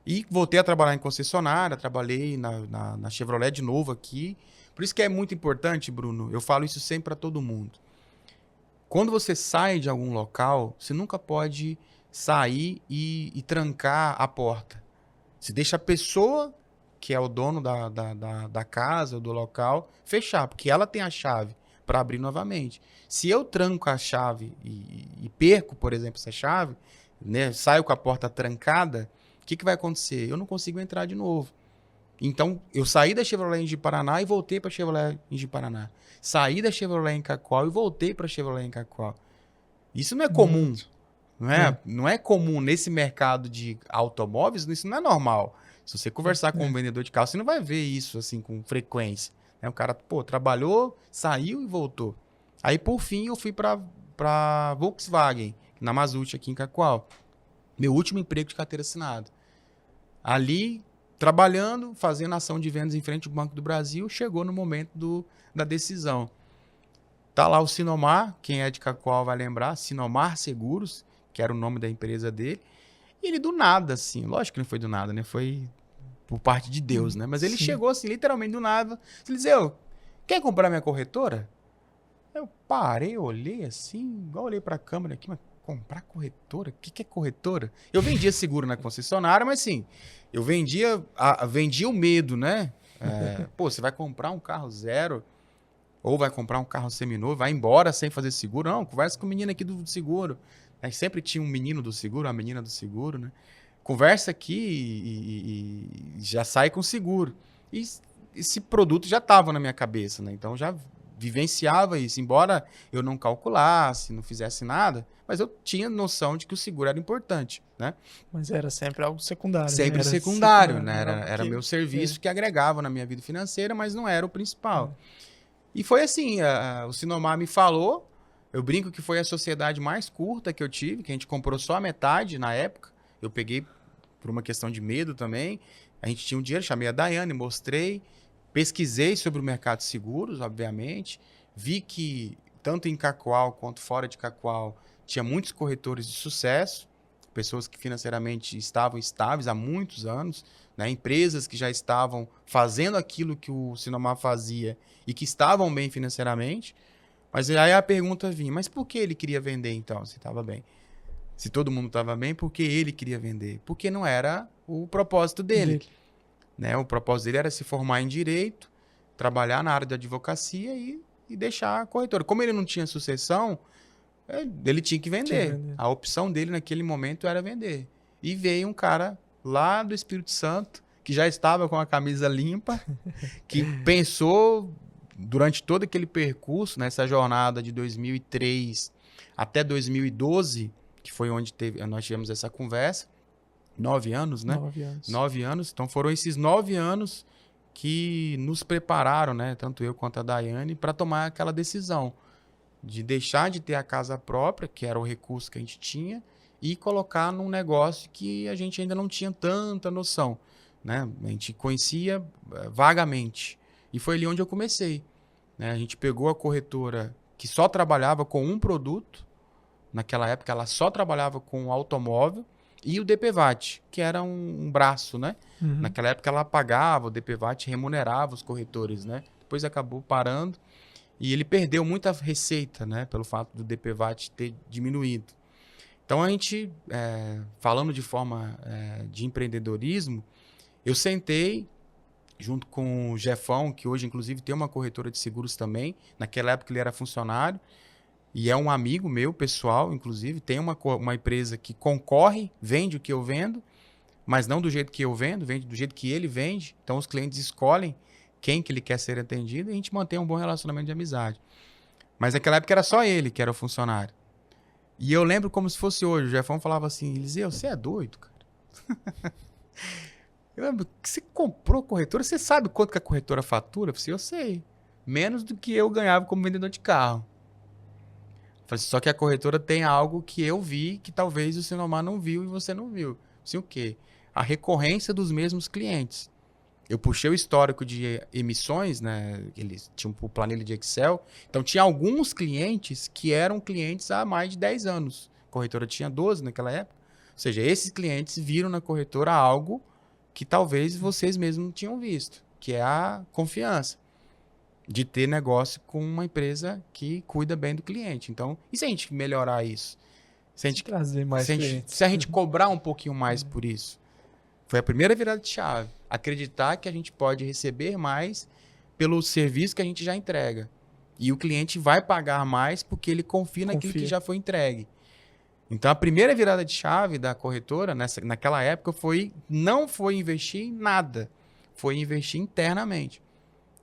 E voltei a trabalhar em concessionária, trabalhei na Chevrolet de novo aqui. Por isso que é muito importante, Bruno, eu falo isso sempre para todo mundo. Quando você sai de algum local, você nunca pode sair e trancar a porta. Você deixa a pessoa, que é o dono da casa, do local, fechar, porque ela tem a chave para abrir novamente. Se eu tranco a chave e perco, por exemplo, essa chave, né, saio com a porta trancada, o que vai acontecer? Eu não consigo entrar de novo. Então, eu saí da Chevrolet em Ji-Paraná e voltei para a Chevrolet em Ji-Paraná. Saí da Chevrolet em Cacoal e voltei para a Chevrolet em Cacoal. Isso não é comum. Não é comum nesse mercado de automóveis, isso não é normal. Se você conversar com um vendedor de carro, você não vai ver isso assim com frequência. O cara, trabalhou, saiu e voltou. Aí, por fim, eu fui para Volkswagen, na Mazut, aqui em Cacoal. Meu último emprego de carteira assinada. Ali, trabalhando, fazendo ação de vendas em frente ao Banco do Brasil, chegou no momento da decisão. Tá lá o Sinomar, quem é de Cacoal vai lembrar, Sinomar Seguros, que era o nome da empresa dele. E ele do nada, assim, lógico que não foi do nada, né? Foi por parte de Deus, né? Mas ele chegou assim, literalmente do nada. Ele disse, quer comprar minha corretora? Eu parei, olhei assim, igual olhei pra câmera aqui, mas comprar corretora? O que é corretora? Eu vendia seguro na concessionária, mas assim, eu vendia o medo, né? Você vai comprar um carro zero ou vai comprar um carro seminovo, vai embora sem fazer seguro? Não, conversa com o menino aqui do seguro. Sempre tinha um menino do seguro, uma menina do seguro, né? Conversa aqui e já sai com seguro. E esse produto já estava na minha cabeça, né? Então já vivenciava isso, embora eu não calculasse, não fizesse nada, mas eu tinha noção de que o seguro era importante, né? Mas era sempre algo secundário. Sempre né? secundário, né? Era meu serviço que agregava na minha vida financeira, mas não era o principal. E foi assim, o Sinomar me falou, eu brinco que foi a sociedade mais curta que eu tive, que a gente comprou só a metade na época, eu peguei por uma questão de medo também, a gente tinha um dinheiro, chamei a Daiane, mostrei, pesquisei sobre o mercado de seguros, obviamente. Vi que, tanto em Cacoal quanto fora de Cacoal, tinha muitos corretores de sucesso, pessoas que financeiramente estavam estáveis há muitos anos, né? Empresas que já estavam fazendo aquilo que o Sinomar fazia e que estavam bem financeiramente. Mas aí a pergunta vinha, mas por que ele queria vender então, se estava bem? Se todo mundo estava bem, por que ele queria vender? Porque não era o propósito dele. Né? O propósito dele era se formar em direito, trabalhar na área da advocacia e deixar a corretora. Como ele não tinha sucessão, ele tinha que vender. A opção dele naquele momento era vender. E veio um cara lá do Espírito Santo, que já estava com a camisa limpa, que pensou durante todo aquele percurso, nessa jornada de 2003 até 2012, que foi onde nós tivemos essa conversa, 9 anos, né? 9 anos. 9 anos. Então foram esses 9 anos que nos prepararam, né? Tanto eu quanto a Daiane, para tomar aquela decisão de deixar de ter a casa própria, que era o recurso que a gente tinha, e colocar num negócio que a gente ainda não tinha tanta noção, né? A gente conhecia vagamente. E foi ali onde eu comecei, né? A gente pegou a corretora que só trabalhava com um produto. Naquela época, ela só trabalhava com automóvel. E o DPVAT, que era um braço, né? Naquela época ela pagava, o DPVAT remunerava os corretores, né? Depois acabou parando. e ele perdeu muita receita, né, pelo fato do DPVAT ter diminuído. Então a gente, falando de forma de empreendedorismo, eu sentei junto com o Jefão, que hoje inclusive tem uma corretora de seguros também, naquela época ele era funcionário, e é um amigo meu, pessoal, inclusive, tem uma empresa que concorre, vende o que eu vendo, mas não do jeito que eu vendo, vende do jeito que ele vende. Então os clientes escolhem quem que ele quer ser atendido e a gente mantém um bom relacionamento de amizade. Mas naquela época era só ele que era o funcionário. E eu lembro como se fosse hoje, o Jefão falava assim, Eliseu, você é doido, cara? Eu lembro que você comprou corretora, você sabe quanto que a corretora fatura? Eu falei, eu sei, menos do que eu ganhava como vendedor de carro. Só que a corretora tem algo que eu vi que talvez o Sinomar não viu e você não viu. Assim, o quê? A recorrência dos mesmos clientes. Eu puxei o histórico de emissões, né? Eles tinham um planilha de Excel. Então, tinha alguns clientes que eram clientes há mais de 10 anos. A corretora tinha 12 naquela época. Ou seja, esses clientes viram na corretora algo que talvez vocês mesmos não tinham visto, que é a confiança de ter negócio com uma empresa que cuida bem do cliente. Então, e se a gente melhorar isso? Se a gente trazer mais clientes. Se a gente cobrar um pouquinho mais por isso? Foi a primeira virada de chave. Acreditar que a gente pode receber mais pelo serviço que a gente já entrega. E o cliente vai pagar mais porque ele confia naquilo que já foi entregue. Então, a primeira virada de chave da corretora, naquela época, não foi investir em nada. Foi investir internamente.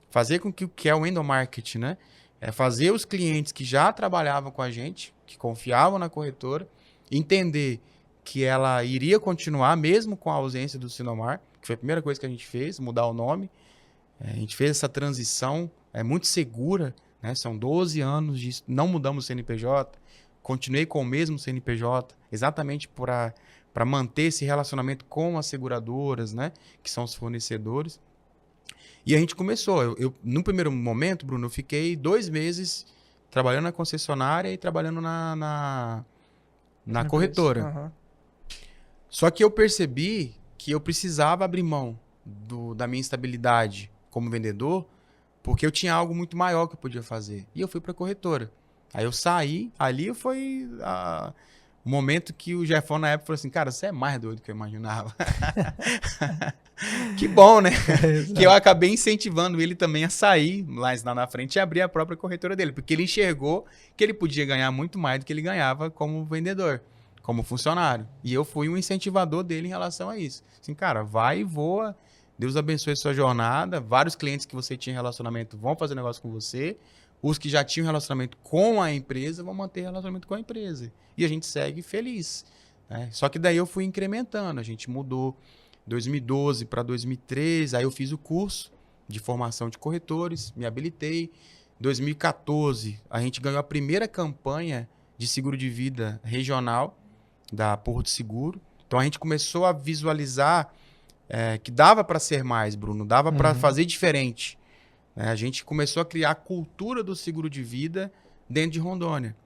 Fazer com que é o endomarketing, né? É fazer os clientes que já trabalhavam com a gente, que confiavam na corretora, entender que ela iria continuar mesmo com a ausência do Sinomar, que foi a primeira coisa que a gente fez, mudar o nome. A gente fez essa transição, muito segura, né? São 12 anos de não mudamos o CNPJ, continuei com o mesmo CNPJ, exatamente para manter esse relacionamento com as seguradoras, né? Que são os fornecedores. E a gente começou. No primeiro momento, Bruno, eu fiquei 2 meses trabalhando na concessionária e trabalhando na corretora. Uhum. Só que eu percebi que eu precisava abrir mão da minha estabilidade como vendedor, porque eu tinha algo muito maior que eu podia fazer. E eu fui para a corretora. Aí eu saí, ali foi o momento que o Jefão na época falou assim, cara, você é mais doido do que eu imaginava. Que bom, né? Que eu acabei incentivando ele também a sair mais lá na frente e abrir a própria corretora dele, porque ele enxergou que ele podia ganhar muito mais do que ele ganhava como vendedor, como funcionário. E eu fui um incentivador dele em relação a isso. Assim, cara, vai e voa, Deus abençoe a sua jornada, vários clientes que você tinha relacionamento vão fazer negócio com você, os que já tinham relacionamento com a empresa vão manter relacionamento com a empresa. E a gente segue feliz, né? Só que daí eu fui incrementando, a gente mudou 2012 para 2013, aí eu fiz o curso de formação de corretores, me habilitei. 2014, a gente ganhou a primeira campanha de seguro de vida regional da Porto Seguro. Então a gente começou a visualizar que dava para ser mais, Bruno, dava para fazer diferente. A gente começou a criar a cultura do seguro de vida dentro de Rondônia,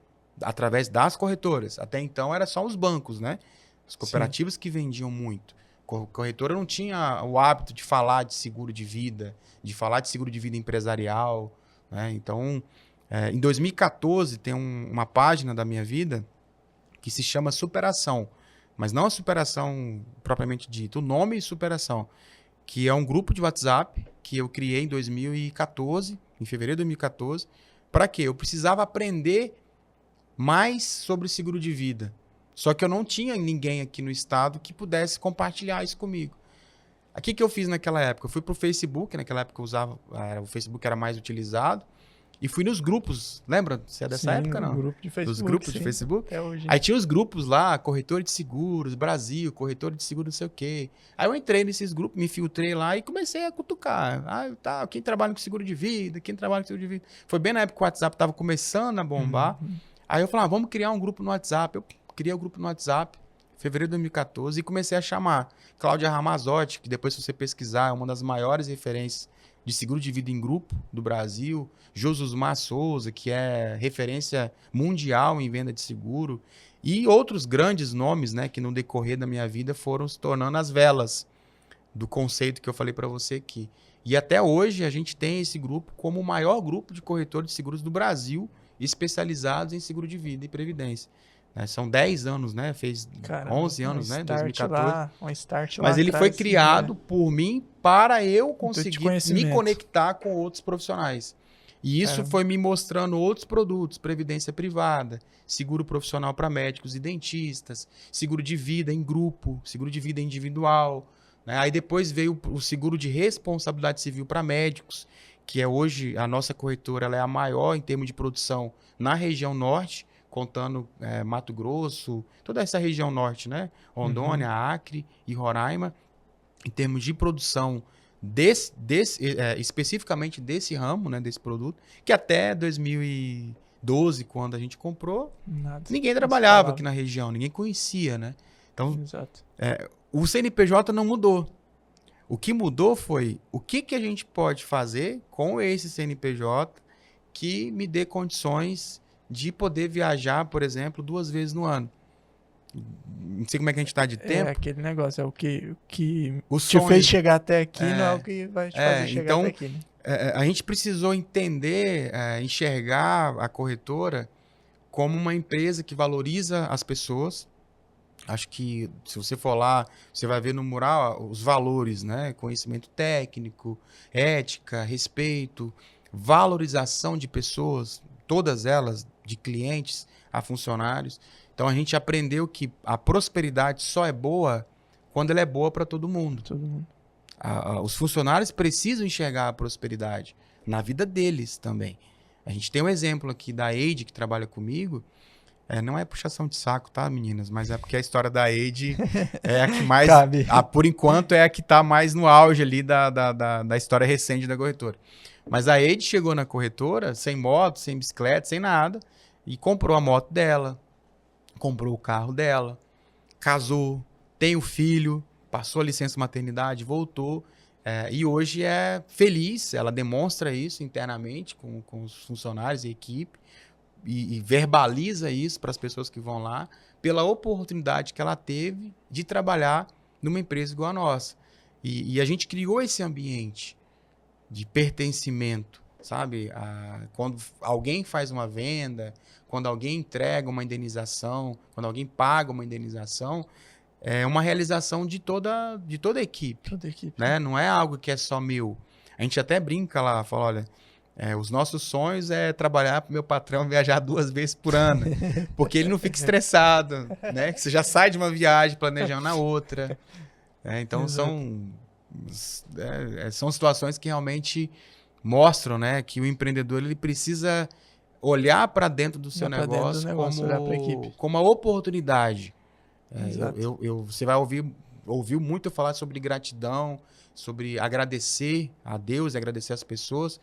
através das corretoras. Até então era só os bancos, né? As cooperativas que vendiam muito. A corretora não tinha o hábito de falar de seguro de vida, de falar de seguro de vida empresarial, né? Então, em 2014, tem uma página da minha vida que se chama Superação, mas não a superação propriamente dita, o nome Superação, que é um grupo de WhatsApp que eu criei em 2014, em fevereiro de 2014. Para quê? Eu precisava aprender mais sobre seguro de vida. Só que eu não tinha ninguém aqui no estado que pudesse compartilhar isso comigo. O que eu fiz naquela época? Eu fui para o Facebook, naquela época eu usava, o Facebook era mais utilizado, e fui nos grupos. Lembra? Você é dessa época, não? Grupo de Facebook, os grupos de Facebook? Até hoje. Aí tinha os grupos lá, corretor de seguros, Brasil, corretor de seguro não sei o quê. Aí eu entrei nesses grupos, me filtrei lá e comecei a cutucar. Quem trabalha com seguro de vida, quem trabalha com seguro de vida. Foi bem na época que o WhatsApp estava começando a bombar. Aí eu falei, vamos criar um grupo no WhatsApp. Eu criei o grupo no WhatsApp, em fevereiro de 2014, e comecei a chamar Cláudia Ramazotti, que depois, se você pesquisar, é uma das maiores referências de seguro de vida em grupo do Brasil. Josusmar Souza, que é referência mundial em venda de seguro. E outros grandes nomes, né, que no decorrer da minha vida foram se tornando as velas do conceito que eu falei para você aqui. E até hoje a gente tem esse grupo como o maior grupo de corretores de seguros do Brasil, especializados em seguro de vida e previdência. São 10 anos, né? Fez 11 anos, né? 2014. Um start lá Mas ele foi atrás, criado por mim para eu de conseguir me conhecimento. conectar com outros profissionais. E isso foi me mostrando outros produtos, previdência privada, seguro profissional para médicos e dentistas, seguro de vida em grupo, seguro de vida individual, né? Aí depois veio o seguro de responsabilidade civil para médicos, que é hoje a nossa corretora, ela é a maior em termos de produção na região norte, contando Mato Grosso, toda essa região norte, né? Rondônia, Acre e Roraima, em termos de produção especificamente desse ramo, né, desse produto, que até 2012, quando a gente comprou, ninguém trabalhava aqui na região, ninguém conhecia, né? Então, o CNPJ não mudou. O que mudou foi o que a gente pode fazer com esse CNPJ que me dê condições de poder viajar, por exemplo, 2 vezes no ano. Não sei como é que a gente está de tempo. É aquele negócio, é o que o te sonho fez chegar até aqui, não é o que vai te fazer chegar então, até aqui. Né? A gente precisou entender, enxergar a corretora como uma empresa que valoriza as pessoas. Acho que se você for lá, você vai ver no mural os valores, né? Conhecimento técnico, ética, respeito, valorização de pessoas, todas elas, de clientes a funcionários. Então a gente aprendeu que a prosperidade só é boa quando ela é boa para todo mundo. Os funcionários precisam enxergar a prosperidade na vida deles também. A gente tem um exemplo aqui da Eide, que trabalha comigo. Não é puxação de saco, tá, meninas? Mas é porque a história da Eide é a que mais, por enquanto, é a que está mais no auge ali da história recente da corretora. Mas a Eide chegou na corretora sem moto, sem bicicleta, sem nada, e comprou a moto dela, comprou o carro dela, casou, tem o filho, passou a licença maternidade, voltou, e hoje é feliz, ela demonstra isso internamente com os funcionários e equipe, e verbaliza isso para as pessoas que vão lá, pela oportunidade que ela teve de trabalhar numa empresa igual a nossa. E a gente criou esse ambiente de pertencimento, sabe? Quando alguém faz uma venda, quando alguém entrega uma indenização, quando alguém paga uma indenização, é uma realização de toda a equipe. Né? Não é algo que é só meu. A gente até brinca lá, fala, olha, os nossos sonhos é trabalhar para o meu patrão viajar 2 vezes por ano, porque ele não fica estressado, né? Você já sai de uma viagem planejando na outra. Então são situações que realmente mostram, né, que o empreendedor ele precisa olhar para dentro do seu negócio como uma oportunidade. Você vai ouvir muito eu falar sobre gratidão, sobre agradecer a Deus, agradecer as pessoas,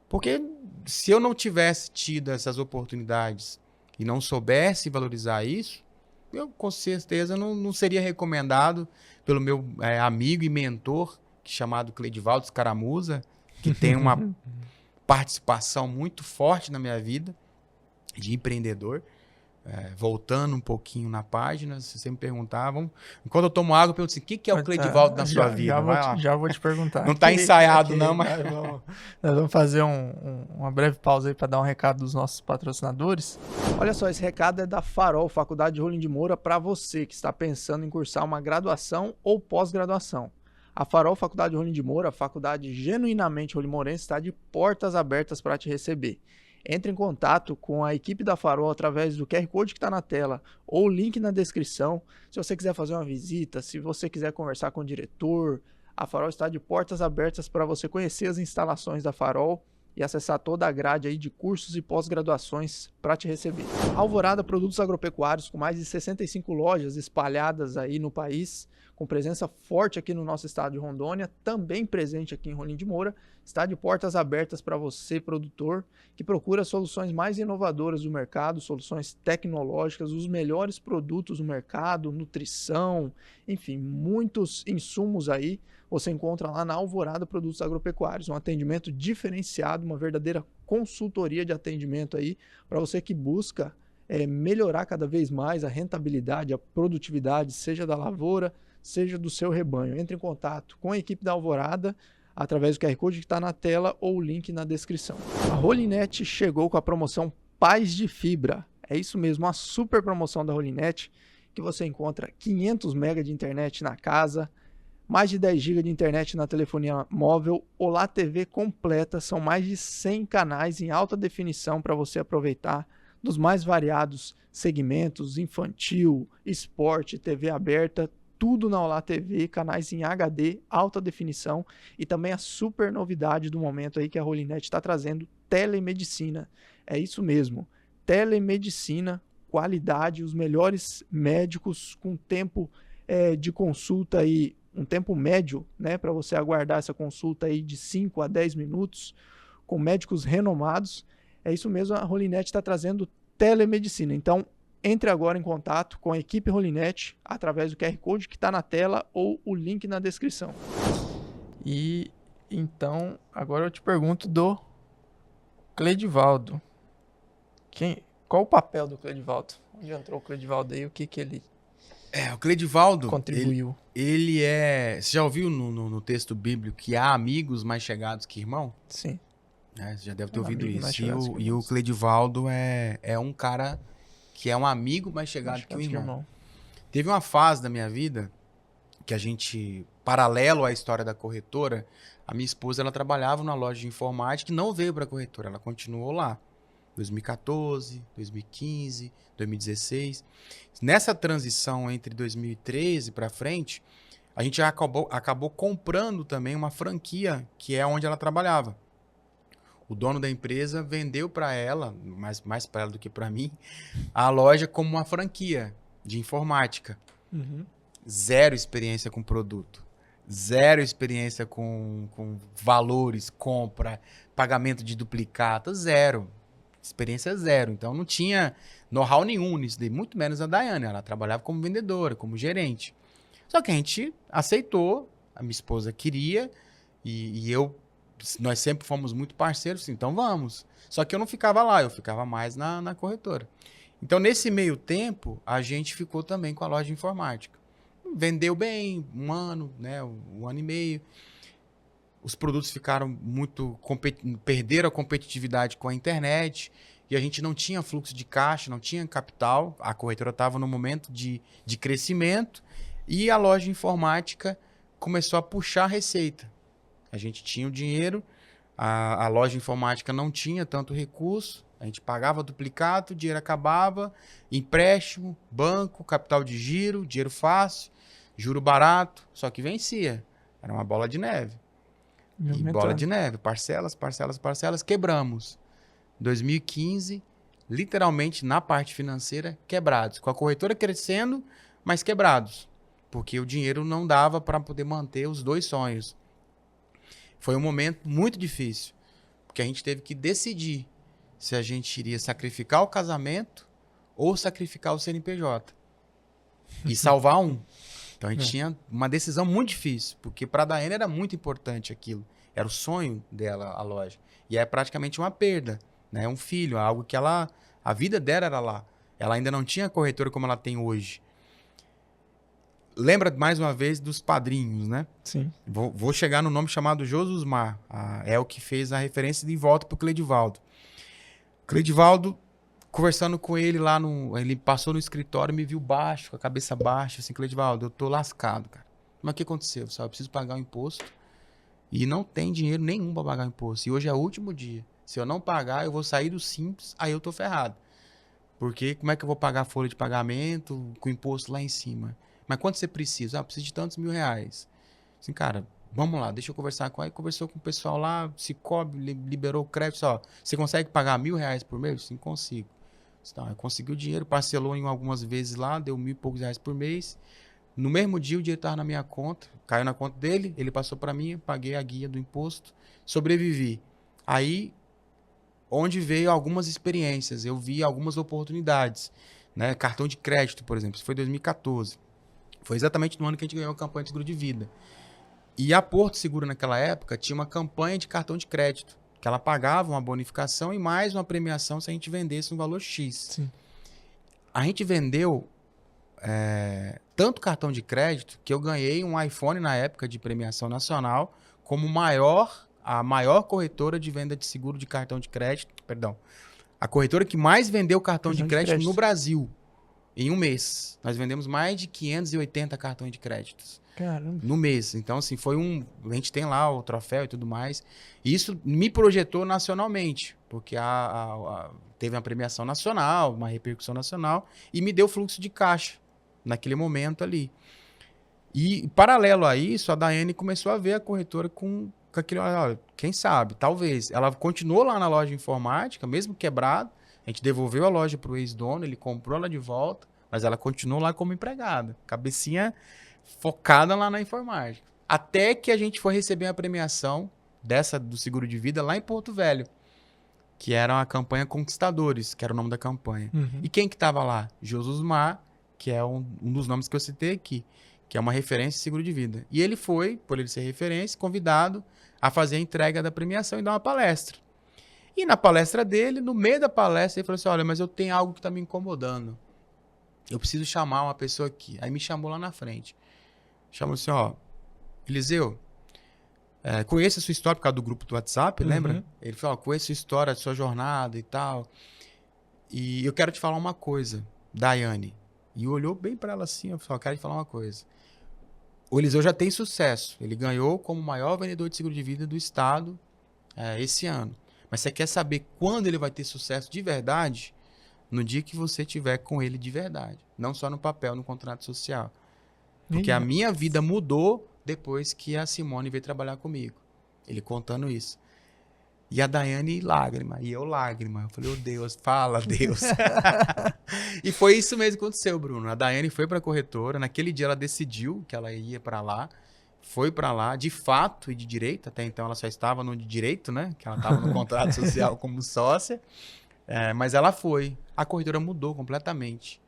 porque se eu não tivesse tido essas oportunidades e não soubesse valorizar isso, eu com certeza não seria recomendado pelo meu amigo e mentor, chamado Cleidivaldo Scaramuza, que tem uma participação muito forte na minha vida de empreendedor. Voltando um pouquinho na página, se você me perguntar, enquanto eu tomo água, eu pergunto assim, o que é o Cleidivaldo na sua vida? Já vou te perguntar. Não está ensaiado não, mas... Nós vamos fazer uma breve pausa aí para dar um recado dos nossos patrocinadores. Olha só, esse recado é da Farol, Faculdade de Rolim de Moura, para você que está pensando em cursar uma graduação ou pós-graduação. A Farol, Faculdade de Rolim de Moura, faculdade genuinamente rolimourense, está de portas abertas para te receber. Entre em contato com a equipe da Farol através do QR Code que está na tela ou o link na descrição. Se você quiser fazer uma visita, se você quiser conversar com o diretor, a Farol está de portas abertas para você conhecer as instalações da Farol e acessar toda a grade aí de cursos e pós-graduações para te receber. Alvorada Produtos Agropecuários, com mais de 65 lojas espalhadas aí no país, com presença forte aqui no nosso estado de Rondônia, também presente aqui em Rolim de Moura, está de portas abertas para você, produtor, que procura soluções mais inovadoras do mercado, soluções tecnológicas, os melhores produtos do mercado, nutrição, enfim, muitos insumos aí você encontra lá na Alvorada Produtos Agropecuários, um atendimento diferenciado, uma verdadeira consultoria de atendimento aí para você que busca melhorar cada vez mais a rentabilidade, a produtividade, seja da lavoura, seja do seu rebanho. Entre em contato com a equipe da Alvorada através do QR Code que está na tela ou o link na descrição. A Rolinet chegou com a promoção Paz de Fibra. É isso mesmo, uma super promoção da Rolinet, que você encontra 500 MB de internet na casa, mais de 10 GB de internet na telefonia móvel, Olá TV completa, são mais de 100 canais em alta definição para você aproveitar dos mais variados segmentos, infantil, esporte, TV aberta, tudo na Olá TV, canais em HD, alta definição e também a super novidade do momento aí que a Rolinet está trazendo, telemedicina. É isso mesmo, telemedicina, qualidade, os melhores médicos com tempo de consulta aí, um tempo médio, né, para você aguardar essa consulta aí de 5 a 10 minutos, com médicos renomados. É isso mesmo, a Rolinet está trazendo telemedicina. Então, entre agora em contato com a equipe Rolinet através do QR Code que está na tela ou o link na descrição. E então, agora eu te pergunto do Cledivaldo. Qual o papel do Cledivaldo? Onde entrou o Cledivaldo aí? O que ele o Cledivaldo contribuiu? Ele é... Você já ouviu no texto bíblico que há amigos mais chegados que irmão? Sim. Você já deve ter ouvido isso. E o Cledivaldo é um cara que é um amigo mais chegado que o irmão. Teve uma fase da minha vida que a gente, paralelo à história da corretora, a minha esposa ela trabalhava numa loja de informática e não veio para a corretora, ela continuou lá. 2014, 2015, 2016. Nessa transição entre 2013 para frente, a gente acabou comprando também uma franquia que é onde ela trabalhava. O dono da empresa vendeu para ela, mais para ela do que para mim, a loja como uma franquia de informática. Uhum. Zero experiência com produto. Zero experiência com valores, compra, pagamento de duplicata, zero. Experiência zero. Então não tinha know-how nenhum nisso, muito menos a Daiane. Ela trabalhava como vendedora, como gerente. Só que a gente aceitou, a minha esposa queria e nós sempre fomos muito parceiros, então vamos. Só que eu não ficava lá, eu ficava mais na corretora. Então nesse meio tempo, a gente ficou também com a loja de informática. Vendeu bem, um ano, né, um ano e meio. Os produtos ficaram muito... perderam a competitividade com a internet e a gente não tinha fluxo de caixa, não tinha capital. A corretora estava no momento de crescimento e a loja de informática começou a puxar a receita. A gente tinha o dinheiro, a loja de informática não tinha tanto recurso, a gente pagava duplicado, o dinheiro acabava, empréstimo, banco, capital de giro, dinheiro fácil, juro barato, só que vencia. Era uma bola de neve. E bola de neve, parcelas, quebramos. 2015, literalmente na parte financeira, quebrados. Com a corretora crescendo, mas quebrados. Porque o dinheiro não dava para poder manter os dois sonhos. Foi um momento muito difícil. Porque a gente teve que decidir se a gente iria sacrificar o casamento ou sacrificar o CNPJ. E salvar um. Então a gente tinha uma decisão muito difícil, porque para a Daiane era muito importante aquilo. Era o sonho dela, a loja. E é praticamente uma perda, né? Um filho, algo que a vida dela era lá. Ela ainda não tinha corretora como ela tem hoje. Lembra mais uma vez dos padrinhos, né? Sim. Vou chegar no nome chamado Josusmar. É o que fez a referência de volta para o Cledivaldo. Cledivaldo, conversando com ele lá, ele passou no escritório e me viu baixo, com a cabeça baixa, assim, Cledivaldo, eu tô lascado, cara. Mas o que aconteceu? Eu preciso pagar o imposto e não tem dinheiro nenhum para pagar o imposto. E hoje é o último dia. Se eu não pagar, eu vou sair do Simples, aí eu tô ferrado. Porque como é que eu vou pagar a folha de pagamento com o imposto lá em cima? Mas quanto você precisa? Eu preciso de tantos mil-reais. Assim, cara, vamos lá, deixa eu conversar com ele. Conversou com o pessoal lá, Cicobi, liberou o crédito. Ó, você consegue pagar R$1.000 por mês? Sim, consigo. Então, eu consegui o dinheiro, parcelou em algumas vezes lá, deu R$1.000 e poucos por mês. No mesmo dia, o dinheiro estava na minha conta, caiu na conta dele, ele passou para mim, paguei a guia do imposto, sobrevivi. Aí, onde veio algumas experiências, eu vi algumas oportunidades, né? Cartão de crédito, por exemplo, isso foi 2014. Foi exatamente no ano que a gente ganhou a campanha de seguro de vida. E a Porto Seguro, naquela época, tinha uma campanha de cartão de crédito, que ela pagava uma bonificação e mais uma premiação se a gente vendesse um valor X. Sim. A gente vendeu tanto cartão de crédito que eu ganhei um iPhone na época de premiação nacional como a maior corretora de venda de seguro de cartão de crédito, perdão, a corretora que mais vendeu cartão de crédito no Brasil. Em um mês. Nós vendemos mais de 580 cartões de créditos. Caramba. No mês. Então, assim, a gente tem lá o troféu e tudo mais. E isso me projetou nacionalmente, porque teve uma premiação nacional, uma repercussão nacional, e me deu fluxo de caixa naquele momento ali. E, paralelo a isso, a Daiane começou a ver a corretora com aquele, quem sabe, talvez. Ela continuou lá na loja de informática, mesmo quebrado. A gente devolveu a loja para o ex-dono, ele comprou ela de volta, mas ela continuou lá como empregada. Cabecinha focada lá na informática. Até que a gente foi receber a premiação do seguro de vida lá em Porto Velho, que era a campanha Conquistadores, que era o nome da campanha. Uhum. E quem que estava lá? Josusmar, que é um dos nomes que eu citei aqui, que é uma referência em seguro de vida. E ele foi, por ele ser referência, convidado a fazer a entrega da premiação e dar uma palestra. E na palestra dele, no meio da palestra, ele falou assim, olha, mas eu tenho algo que está me incomodando. Eu preciso chamar uma pessoa aqui. Aí me chamou lá na frente. Chamou assim, Eliseu, conheço a sua história por causa do grupo do WhatsApp, lembra? Ele falou, conheço a sua história, a sua jornada e tal. E eu quero te falar uma coisa, Daiane. E olhou bem para ela assim, eu falei, quero te falar uma coisa. O Eliseu já tem sucesso. Ele ganhou como o maior vendedor de seguro de vida do estado esse ano. Mas você quer saber quando ele vai ter sucesso de verdade? No dia que você tiver com ele de verdade. Não só no papel, no contrato social. Porque a minha vida mudou depois que a Simone veio trabalhar comigo. Ele contando isso. E a Daiane, lágrima. E eu, lágrima. Eu falei, Deus, fala, Deus. E foi isso mesmo que aconteceu, Bruno. A Daiane foi para a corretora. Naquele dia ela decidiu que ela ia para lá. Foi para lá, de fato e de direito. Até então ela só estava no de direito, né? Que ela estava no contrato social como sócia. Mas ela foi. A corretora mudou completamente.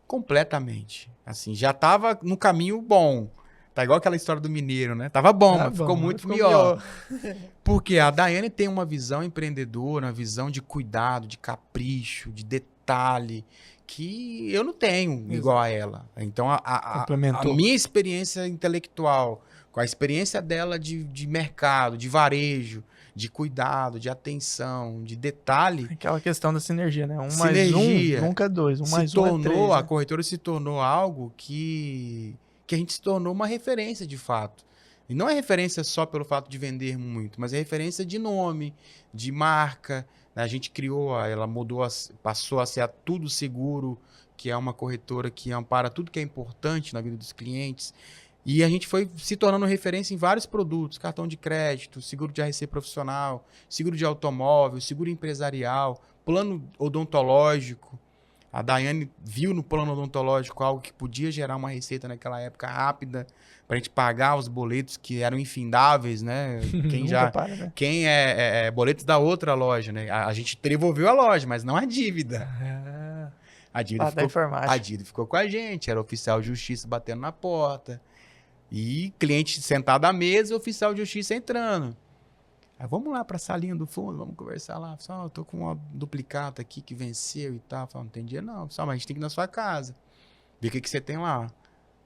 Completamente. Assim, já estava no caminho bom. Tá igual aquela história do mineiro, né? Tava bom, mas ficou muito melhor. Porque a Daiane tem uma visão empreendedora, uma visão de cuidado, de capricho, de detalhe, que eu não tenho igual a ela. Então, a minha experiência intelectual, com a experiência dela de mercado, de varejo, de cuidado, de atenção, de detalhe. Aquela questão da sinergia, né? Mais um, nunca dois. Mais um é três, né? A corretora se tornou algo que a gente se tornou uma referência de fato. E não é referência só pelo fato de vender muito, mas é referência de nome, de marca. A gente criou, ela mudou, passou a ser a Tudo Seguro, que é uma corretora que ampara tudo que é importante na vida dos clientes. E a gente foi se tornando referência em vários produtos, cartão de crédito, seguro de ARC profissional, seguro de automóvel, seguro empresarial, plano odontológico. A Daiane viu no plano odontológico algo que podia gerar uma receita naquela época rápida para a gente pagar os boletos que eram infindáveis, né? Quem é boletos da outra loja, né? A gente devolveu a loja, mas não a dívida. A dívida ficou com a gente, era oficial de justiça batendo na porta. E cliente sentado à mesa, oficial de justiça entrando. Aí vamos lá para a salinha do fundo, vamos conversar lá. Pessoal, eu tô com uma duplicata aqui que venceu e tal. Falei, não tem dinheiro não, pessoal, mas a gente tem que ir na sua casa. Ver o que você tem lá.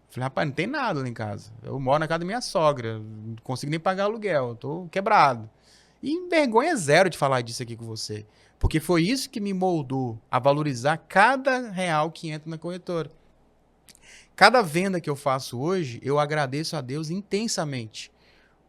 Falei, rapaz, não tem nada lá em casa. Eu moro na casa da minha sogra, não consigo nem pagar aluguel, eu tô quebrado. E vergonha zero de falar disso aqui com você. Porque foi isso que me moldou a valorizar cada real que entra na corretora. Cada venda que eu faço hoje, eu agradeço a Deus intensamente.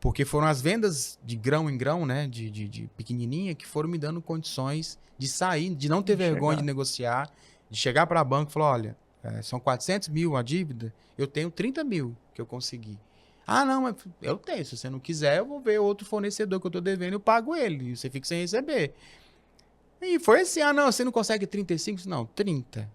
Porque foram as vendas de grão em grão, né, de pequenininha, que foram me dando condições de sair, de não ter vergonha de negociar, de chegar para a banca e falar, olha, são 400 mil a dívida, eu tenho 30 mil que eu consegui. Ah, não, mas eu tenho, se você não quiser, eu vou ver outro fornecedor que eu estou devendo, eu pago ele, e você fica sem receber. E foi assim, ah, não, você não consegue 35? Não, 30.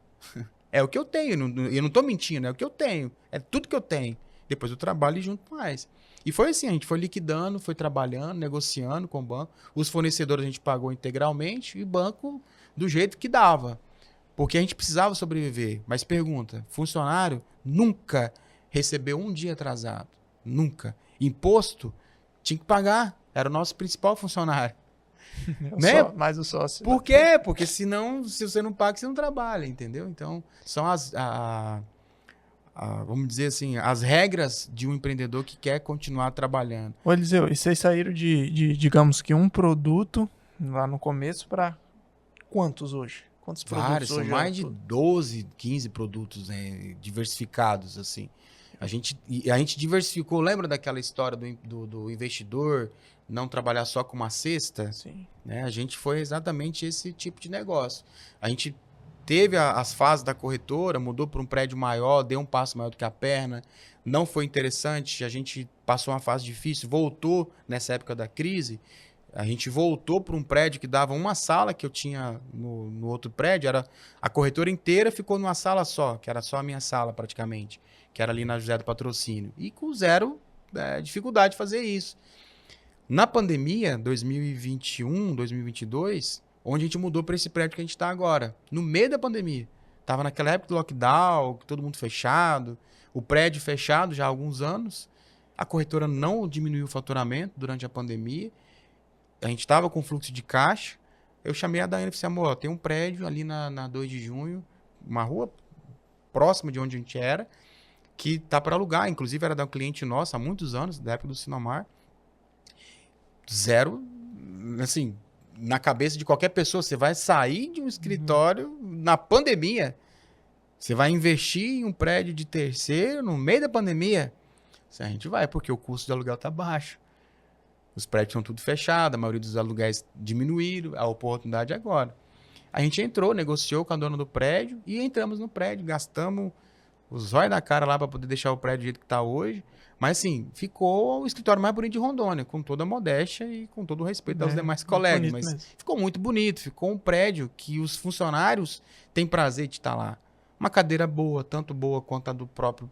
É o que eu tenho, eu não estou mentindo, é o que eu tenho, é tudo que eu tenho. Depois eu trabalho junto mais. E foi assim, a gente foi liquidando, foi trabalhando, negociando com o banco. Os fornecedores a gente pagou integralmente e o banco do jeito que dava. Porque a gente precisava sobreviver. Mas pergunta, funcionário nunca recebeu um dia atrasado. Nunca. Imposto tinha que pagar. Era o nosso principal funcionário. Né? Mais o sócio. Por quê? Porque senão, se você não paga, você não trabalha, entendeu? Então, são vamos dizer assim, as regras de um empreendedor que quer continuar trabalhando. Ô, Eliseu, e vocês saíram de, digamos que um produto lá no começo para quantos hoje? Quantos Vários, produtos são hoje? mais de 12, 15 produtos, né, diversificados, assim. A gente diversificou, lembra daquela história do investidor não trabalhar só com uma cesta? Sim. Né? A gente foi exatamente esse tipo de negócio. A gente teve as fases da corretora, mudou para um prédio maior, deu um passo maior do que a perna, não foi interessante, a gente passou uma fase difícil, voltou nessa época da crise, a gente voltou para um prédio que dava uma sala que eu tinha no outro prédio, a corretora inteira ficou numa sala só, que era só a minha sala praticamente, que era ali na José do Patrocínio, e com zero dificuldade de fazer isso. Na pandemia, 2021, 2022, onde a gente mudou para esse prédio que a gente está agora, no meio da pandemia. Tava naquela época do lockdown, todo mundo fechado, o prédio fechado já há alguns anos, a corretora não diminuiu o faturamento durante a pandemia, a gente estava com fluxo de caixa, eu chamei a Daiane e falei, amor, tem um prédio ali na 2 de junho, uma rua próxima de onde a gente era, que tá para alugar, inclusive era da um cliente nosso há muitos anos, da época do Sinomar. Zero, assim, na cabeça de qualquer pessoa, você vai sair de um escritório na pandemia, você vai investir em um prédio de terceiro no meio da pandemia, a gente vai, porque o custo de aluguel tá baixo. Os prédios estão tudo fechados, a maioria dos aluguéis diminuíram, a oportunidade é agora. A gente entrou, negociou com a dona do prédio e entramos no prédio, gastamos os zóio da cara lá para poder deixar o prédio do jeito que está hoje. Mas, assim, ficou o escritório mais bonito de Rondônia, com toda a modéstia e com todo o respeito aos demais colegas. Mas mesmo. Ficou muito bonito, ficou um prédio que os funcionários têm prazer de estar lá. Uma cadeira boa, tanto boa quanto a do próprio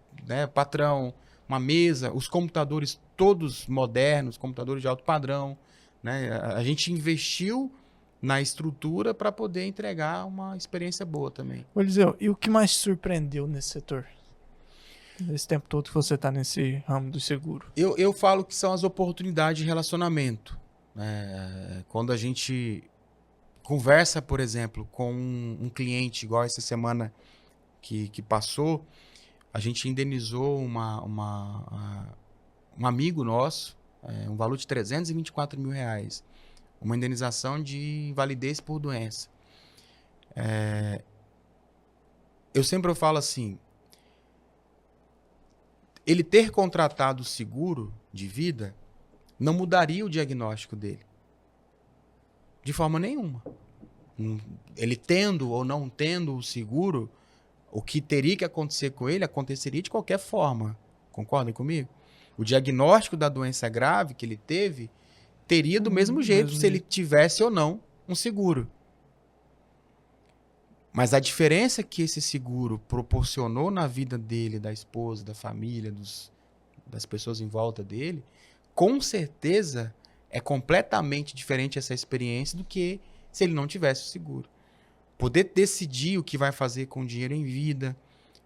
patrão, uma mesa, os computadores todos modernos, computadores de alto padrão. Né? A gente investiu na estrutura para poder entregar uma experiência boa também. Ô, Eliseu, e o que mais te surpreendeu nesse setor? Nesse tempo todo que você está nesse ramo do seguro? Eu falo que são as oportunidades de relacionamento. Quando a gente conversa, por exemplo, com um cliente, igual essa semana que passou, a gente indenizou um amigo nosso, um valor de R$324 mil. Uma indenização de invalidez por doença. Eu sempre falo assim, ele ter contratado o seguro de vida não mudaria o diagnóstico dele. De forma nenhuma. Ele tendo ou não tendo o seguro, o que teria que acontecer com ele, aconteceria de qualquer forma. Concordam comigo? O diagnóstico da doença grave que ele teve teria do mesmo jeito se ele tivesse ou não um seguro. Mas a diferença que esse seguro proporcionou na vida dele, da esposa, da família, das pessoas em volta dele, com certeza é completamente diferente essa experiência do que se ele não tivesse o seguro. Poder decidir o que vai fazer com o dinheiro em vida,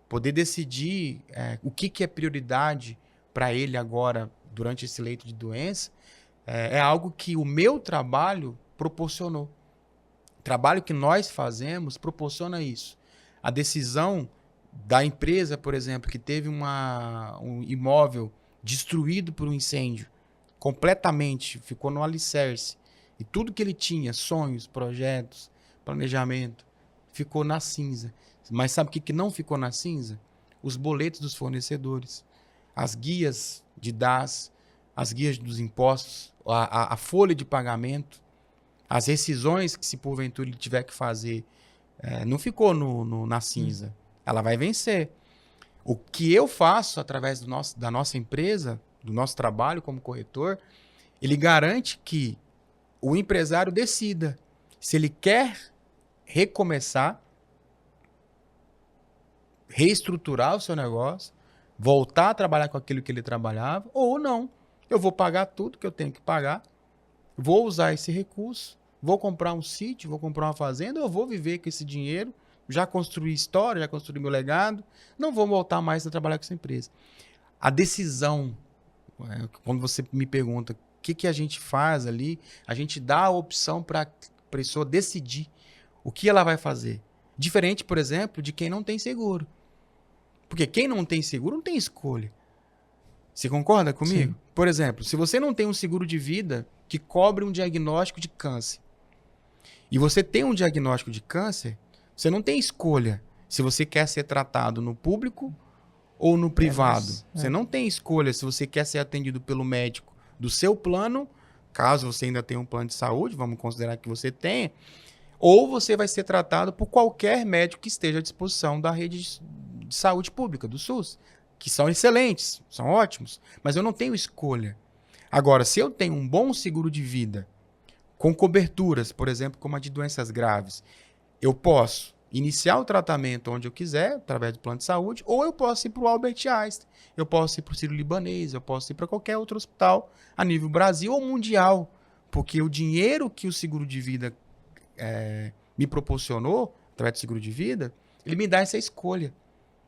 poder decidir o que é prioridade para ele agora, durante esse leito de doença, é algo que o meu trabalho proporcionou. O trabalho que nós fazemos proporciona isso. A decisão da empresa, por exemplo, que teve um imóvel destruído por um incêndio, completamente, ficou no alicerce, e tudo que ele tinha, sonhos, projetos, planejamento, ficou na cinza. Mas sabe o que não ficou na cinza? Os boletos dos fornecedores, as guias de DAS, as guias dos impostos, a folha de pagamento, as rescisões que, se porventura ele tiver que fazer, não ficou na cinza. Ela vai vencer. O que eu faço através da nossa empresa, do nosso trabalho como corretor, ele garante que o empresário decida se ele quer recomeçar, reestruturar o seu negócio, voltar a trabalhar com aquilo que ele trabalhava, ou não. Eu vou pagar tudo que eu tenho que pagar, vou usar esse recurso, vou comprar um sítio, vou comprar uma fazenda, eu vou viver com esse dinheiro, já construí história, já construí meu legado, não vou voltar mais a trabalhar com essa empresa. A decisão, quando você me pergunta o que a gente faz ali, a gente dá a opção para a pessoa decidir o que ela vai fazer. Diferente, por exemplo, de quem não tem seguro. Porque quem não tem seguro não tem escolha. Você concorda comigo? Sim. Por exemplo, se você não tem um seguro de vida que cobre um diagnóstico de câncer, e você tem um diagnóstico de câncer, você não tem escolha se você quer ser tratado no público ou no privado. Você não tem escolha se você quer ser atendido pelo médico do seu plano, caso você ainda tenha um plano de saúde, vamos considerar que você tenha, ou você vai ser tratado por qualquer médico que esteja à disposição da rede de saúde pública, do SUS, que são excelentes, são ótimos, mas eu não tenho escolha. Agora, se eu tenho um bom seguro de vida, com coberturas, por exemplo, como a de doenças graves, eu posso iniciar o tratamento onde eu quiser, através do plano de saúde, ou eu posso ir para o Albert Einstein, eu posso ir para o Sírio-Libanês, eu posso ir para qualquer outro hospital a nível Brasil ou mundial, porque o dinheiro que o seguro de vida me proporcionou, através do seguro de vida, ele me dá essa escolha.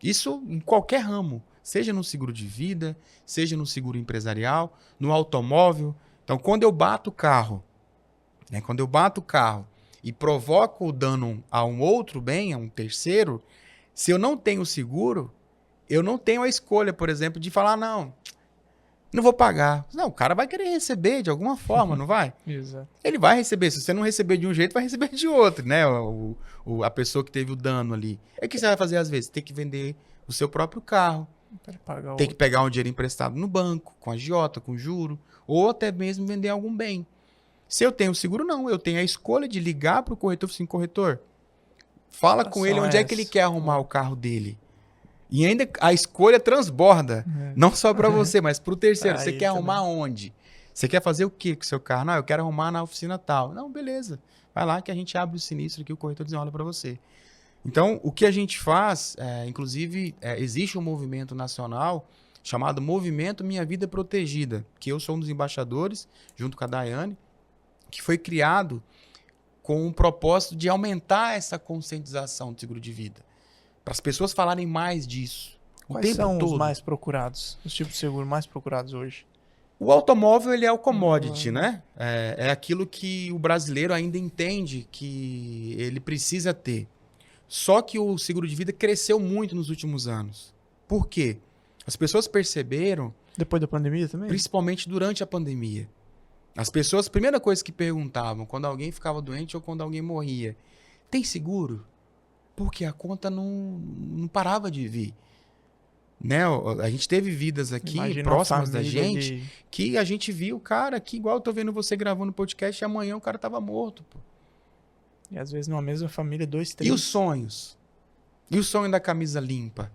Isso em qualquer ramo, seja no seguro de vida, seja no seguro empresarial, no automóvel. Então, quando eu bato o carro, e provoco o dano a um outro bem, a um terceiro, se eu não tenho seguro, eu não tenho a escolha, por exemplo, de falar, não vou pagar. Não, o cara vai querer receber de alguma forma, não vai? Exato. Ele vai receber. Se você não receber de um jeito, vai receber de outro, né? A pessoa que teve o dano ali. O que você vai fazer às vezes? Tem que vender o seu próprio carro. Tem que pegar um dinheiro emprestado no banco, com agiota, com juro, ou até mesmo vender algum bem. Se eu tenho seguro, não. Eu tenho a escolha de ligar para o corretor e falar assim, corretor, fala com ele onde é que ele quer arrumar o carro dele. E ainda a escolha transborda. Não só para você, mas para o terceiro. Você quer arrumar onde? Você quer fazer o que com o seu carro? Não, eu quero arrumar na oficina tal. Não, beleza. Vai lá que a gente abre o sinistro aqui, o corretor desenrola para você. Então, o que a gente faz, inclusive, existe um movimento nacional chamado Movimento Minha Vida Protegida, que eu sou um dos embaixadores, junto com a Daiane, que foi criado com o propósito de aumentar essa conscientização do seguro de vida. Para as pessoas falarem mais disso. Quais são os mais procurados? Os tipos de seguro mais procurados hoje? O automóvel, ele é o commodity, né? É aquilo que o brasileiro ainda entende que ele precisa ter. Só que o seguro de vida cresceu muito nos últimos anos. Por quê? As pessoas perceberam... Depois da pandemia também? Principalmente durante a pandemia. As pessoas, a primeira coisa que perguntavam, quando alguém ficava doente ou quando alguém morria, tem seguro? Porque a conta não parava de vir. Né? A gente teve vidas aqui próximas da gente que a gente viu, cara, que igual eu tô vendo você gravando podcast e amanhã o cara tava morto. Pô. E às vezes numa mesma família, 2, 3. E os sonhos? E o sonho da camisa limpa?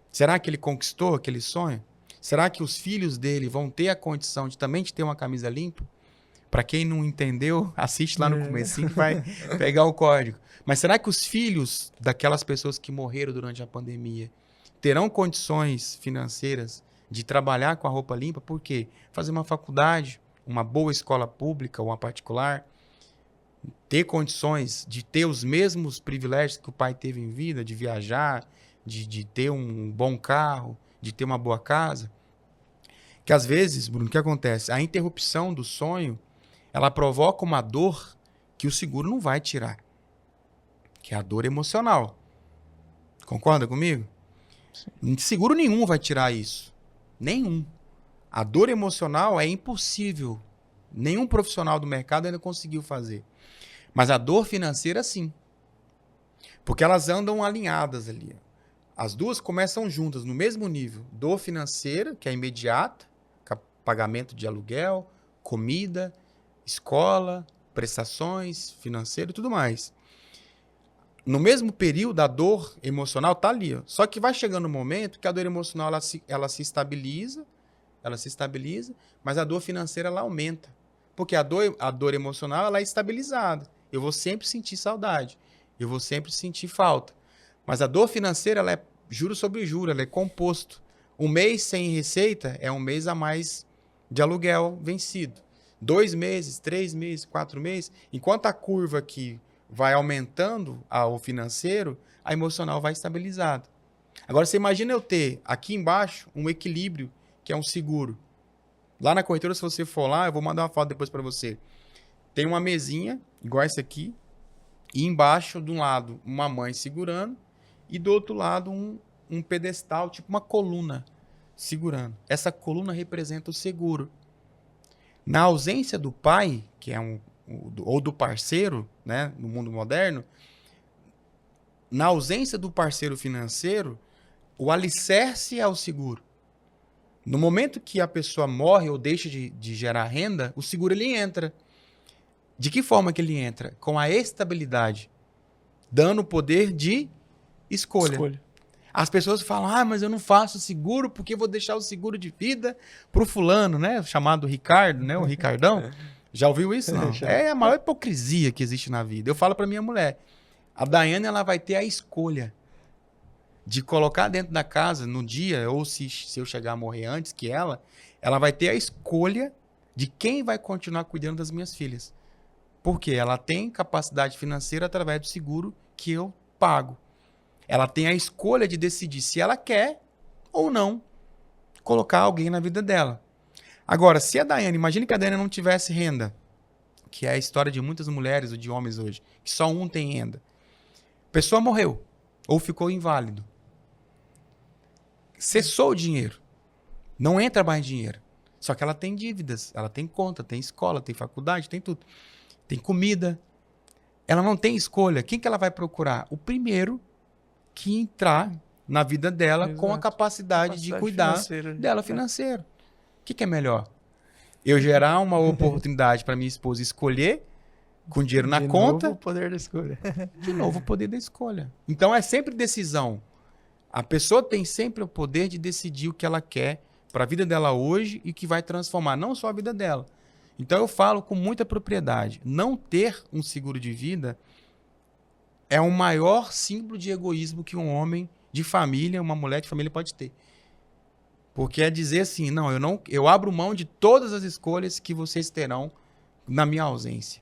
Será que ele conquistou aquele sonho? Será que os filhos dele vão ter a condição de também ter uma camisa limpa? Para quem não entendeu, assiste lá no comecinho que vai pegar o código. Mas será que os filhos daquelas pessoas que morreram durante a pandemia terão condições financeiras de trabalhar com a roupa limpa? Por quê? Fazer uma faculdade, uma boa escola pública ou uma particular, ter condições de ter os mesmos privilégios que o pai teve em vida, de viajar, de ter um bom carro, de ter uma boa casa. Que às vezes, Bruno, o que acontece? A interrupção do sonho, ela provoca uma dor que o seguro não vai tirar, que é a dor emocional. Concorda comigo? Sim. Seguro nenhum vai tirar isso. Nenhum. A dor emocional é impossível. Nenhum profissional do mercado ainda conseguiu fazer. Mas a dor financeira, sim. Porque elas andam alinhadas ali. As duas começam juntas, no mesmo nível. Dor financeira, que é imediata, pagamento de aluguel, comida, escola, prestações, financeiro e tudo mais. No mesmo período, a dor emocional está ali. Ó. Só que vai chegando um momento que a dor emocional ela se estabiliza, mas a dor financeira ela aumenta. Porque a dor emocional ela é estabilizada. Eu vou sempre sentir saudade. Eu vou sempre sentir falta. Mas a dor financeira ela é juro sobre juro, ela é composto. Um mês sem receita é um mês a mais de aluguel vencido. 2 meses, 3 meses, 4 meses. Enquanto a curva aqui vai aumentando o financeiro, a emocional vai estabilizada. Agora, você imagina eu ter aqui embaixo um equilíbrio, que é um seguro. Lá na corretora, se você for lá, eu vou mandar uma foto depois para você. Tem uma mesinha, igual essa aqui, e embaixo, de um lado, uma mãe segurando, e do outro lado, um pedestal, tipo uma coluna, segurando. Essa coluna representa o seguro. Na ausência do pai, que é ou do parceiro, né, no mundo moderno, na ausência do parceiro financeiro, o alicerce é o seguro. No momento que a pessoa morre ou deixa de gerar renda, o seguro ele entra. De que forma que ele entra? Com a estabilidade, dando o poder de escolha. As pessoas falam, mas eu não faço seguro porque eu vou deixar o seguro de vida pro fulano, né? Chamado Ricardo, né? O Ricardão. Já ouviu isso? Não. É a maior hipocrisia que existe na vida. Eu falo pra minha mulher, a Daiane, ela vai ter a escolha de colocar dentro da casa no dia, ou se eu chegar a morrer antes que ela vai ter a escolha de quem vai continuar cuidando das minhas filhas. Porque ela tem capacidade financeira através do seguro que eu pago. Ela tem a escolha de decidir se ela quer ou não colocar alguém na vida dela. Agora, se a Daiane, imagine que a Daiane não tivesse renda, que é a história de muitas mulheres ou de homens hoje, que só um tem renda. A pessoa morreu ou ficou inválido. Cessou o dinheiro. Não entra mais dinheiro. Só que ela tem dívidas, ela tem conta, tem escola, tem faculdade, tem tudo. Tem comida. Ela não tem escolha. Quem que ela vai procurar? O primeiro que entrar na vida dela com a capacidade de cuidar dela financeiro. O que é melhor? Eu gerar uma oportunidade para minha esposa escolher com dinheiro na conta. De novo o poder da escolha. De novo o poder da escolha. Então é sempre decisão. A pessoa tem sempre o poder de decidir o que ela quer para a vida dela hoje e que vai transformar não só a vida dela. Então eu falo com muita propriedade. Não ter um seguro de vida é o maior símbolo de egoísmo que um homem de família, uma mulher de família pode ter. Porque é dizer assim, eu abro mão de todas as escolhas que vocês terão na minha ausência.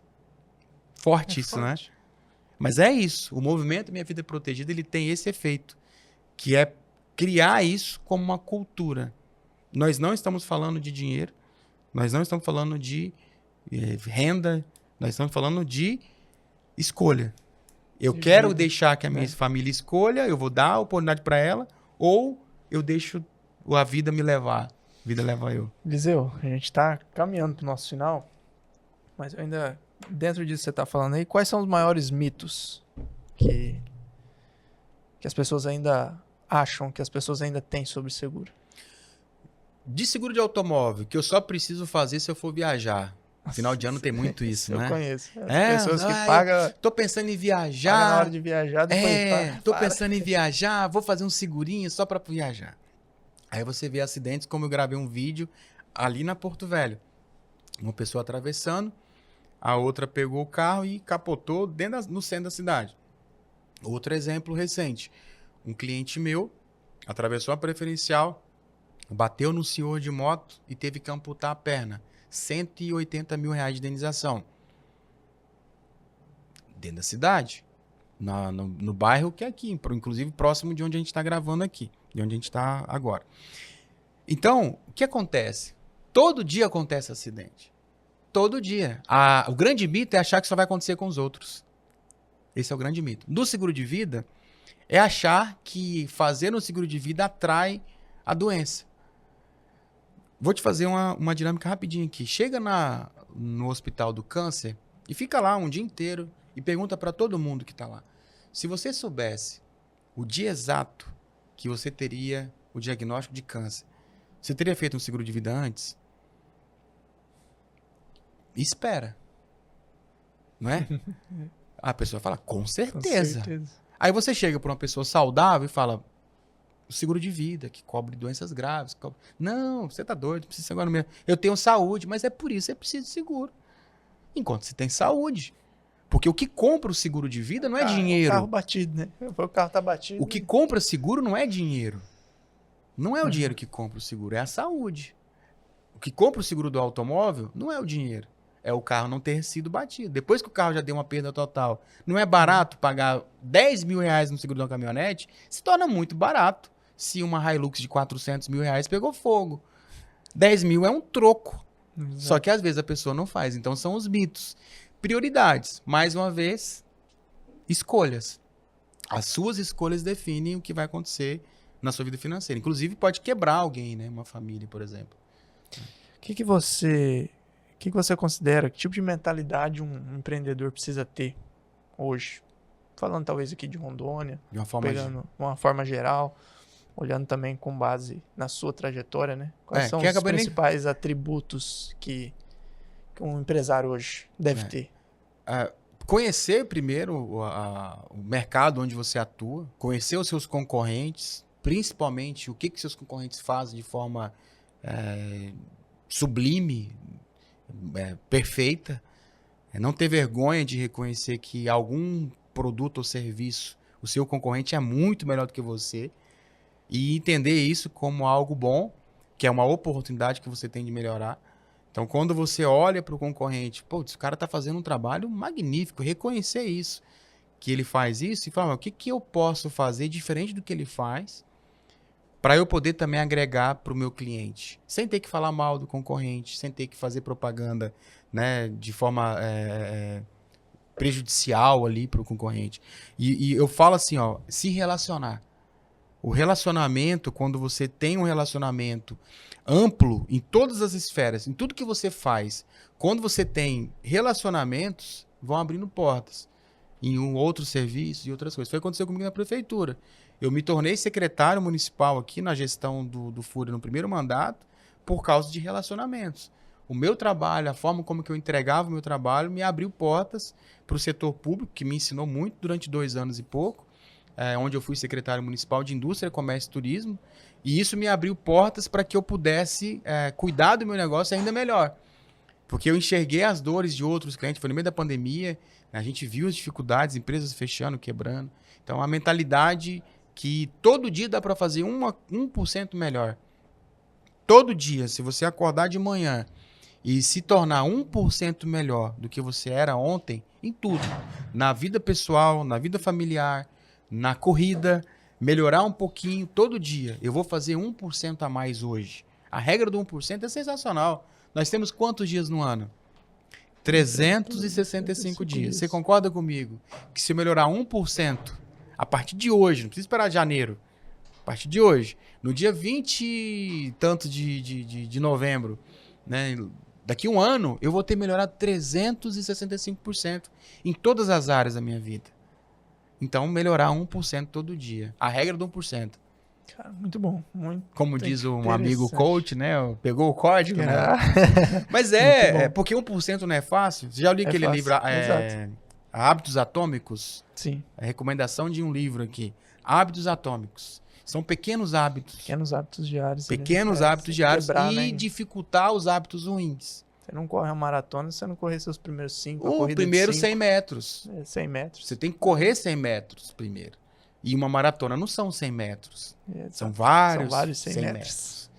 Forte isso, né? Mas é isso. O movimento Minha Vida Protegida, ele tem esse efeito, que é criar isso como uma cultura. Nós não estamos falando de dinheiro, nós não estamos falando de renda, nós estamos falando de escolha. Eu quero deixar que a minha família escolha, eu vou dar a oportunidade para ela, ou eu deixo a vida me levar, a vida leva eu. Viseu, a gente tá caminhando pro nosso final, mas eu ainda, dentro disso que você tá falando aí, quais são os maiores mitos que as pessoas ainda acham, que as pessoas ainda têm sobre seguro? De seguro de automóvel, que eu só preciso fazer se eu for viajar. Final de ano tem muito isso, né? Eu conheço. As pessoas que pagam... Tô pensando em viajar. Paga na hora de viajar, depois tô pensando em viajar, vou fazer um segurinho só para viajar. Aí você vê acidentes, como eu gravei um vídeo ali na Porto Velho. Uma pessoa atravessando, a outra pegou o carro e capotou no centro da cidade. Outro exemplo recente. Um cliente meu atravessou a preferencial, bateu no senhor de moto e teve que amputar a perna. 180 mil reais de indenização. Dentro da cidade. No bairro que é aqui. Inclusive próximo de onde a gente está gravando aqui. De onde a gente está agora. Então, o que acontece? Todo dia acontece acidente. Todo dia. O grande mito é achar que só vai acontecer com os outros. Esse é o grande mito. Do seguro de vida, é achar que fazer um seguro de vida atrai a doença. Vou te fazer uma dinâmica rapidinho aqui. Chega no hospital do câncer e fica lá um dia inteiro e pergunta para todo mundo que está lá. Se você soubesse o dia exato que você teria o diagnóstico de câncer, você teria feito um seguro de vida antes? Espera. Não é? A pessoa fala, com certeza. Com certeza. Aí você chega para uma pessoa saudável e fala... O seguro de vida, que cobre doenças graves. Não, você tá doido, precisa agora mesmo. Eu tenho saúde, mas é por isso que você precisa de seguro. Enquanto você tem saúde. Porque o que compra o seguro de vida não é dinheiro. O carro batido, né? O carro tá batido. O que compra seguro não é dinheiro. Não é o dinheiro que compra o seguro, é a saúde. O que compra o seguro do automóvel não é o dinheiro. É o carro não ter sido batido. Depois que o carro já deu uma perda total, não é barato pagar 10 mil reais no seguro de uma caminhonete? Se torna muito barato. Se uma Hilux de 400 mil reais pegou fogo. 10 mil é um troco. Exato. Só que às vezes a pessoa não faz. Então são os mitos. Prioridades. Mais uma vez, escolhas. As suas escolhas definem o que vai acontecer na sua vida financeira. Inclusive, pode quebrar alguém, né? Uma família, por exemplo. O que você considera, que tipo de mentalidade um empreendedor precisa ter hoje? Falando talvez aqui de Rondônia, De uma forma pegando uma forma geral, olhando também com base na sua trajetória, né? Quais são os principais atributos que um empresário hoje deve ter? Conhecer primeiro o mercado onde você atua, conhecer os seus concorrentes, principalmente o que seus concorrentes fazem de forma sublime, perfeita. Não ter vergonha de reconhecer que algum produto ou serviço, o seu concorrente é muito melhor do que você, e entender isso como algo bom, que é uma oportunidade que você tem de melhorar. Então, quando você olha para o concorrente, pô, esse cara está fazendo um trabalho magnífico, reconhecer isso, que ele faz isso, e falar, o que eu posso fazer diferente do que ele faz, para eu poder também agregar para o meu cliente, sem ter que falar mal do concorrente, sem ter que fazer propaganda, né, de forma prejudicial ali para o concorrente. E eu falo assim, ó, se relacionar. O relacionamento, quando você tem um relacionamento amplo em todas as esferas, em tudo que você faz, quando você tem relacionamentos, vão abrindo portas em outros serviços e outras coisas. Foi o que aconteceu comigo na prefeitura. Eu me tornei secretário municipal aqui na gestão do FURIA no primeiro mandato por causa de relacionamentos. O meu trabalho, a forma como que eu entregava o meu trabalho, me abriu portas para o setor público, que me ensinou muito durante 2 anos e pouco, onde eu fui secretário municipal de Indústria, Comércio e Turismo, e isso me abriu portas para que eu pudesse cuidar do meu negócio ainda melhor. Porque eu enxerguei as dores de outros clientes, foi no meio da pandemia, a gente viu as dificuldades, empresas fechando, quebrando. Então, a mentalidade que todo dia dá para fazer 1% melhor. Todo dia, se você acordar de manhã e se tornar 1% melhor do que você era ontem, em tudo, na vida pessoal, na vida familiar, na corrida, melhorar um pouquinho todo dia. Eu vou fazer 1% a mais hoje. A regra do 1% é sensacional. Nós temos quantos dias no ano? 365 dias. Você concorda comigo que se eu melhorar 1% a partir de hoje, não precisa esperar janeiro, a partir de hoje, no dia 20 e tanto de novembro, né, daqui um ano, eu vou ter melhorado 365% em todas as áreas da minha vida. Então, melhorar 1% todo dia. A regra do 1%. Cara, muito bom. Muito como diz um amigo coach, né? Pegou o código, né? Mas porque 1% não é fácil. Você já li aquele livro Hábitos Atômicos? Sim. A recomendação de um livro aqui. Hábitos Atômicos. São pequenos hábitos. Pequenos hábitos diários. Pequenos hábitos diários quebrar, e né? dificultar os hábitos ruins. Você não corre uma maratona se você não correr seus primeiros 5. O primeiro 100 metros. 100 metros. Você tem que correr 100 metros primeiro. E uma maratona não são 100 metros. São vários 100 metros.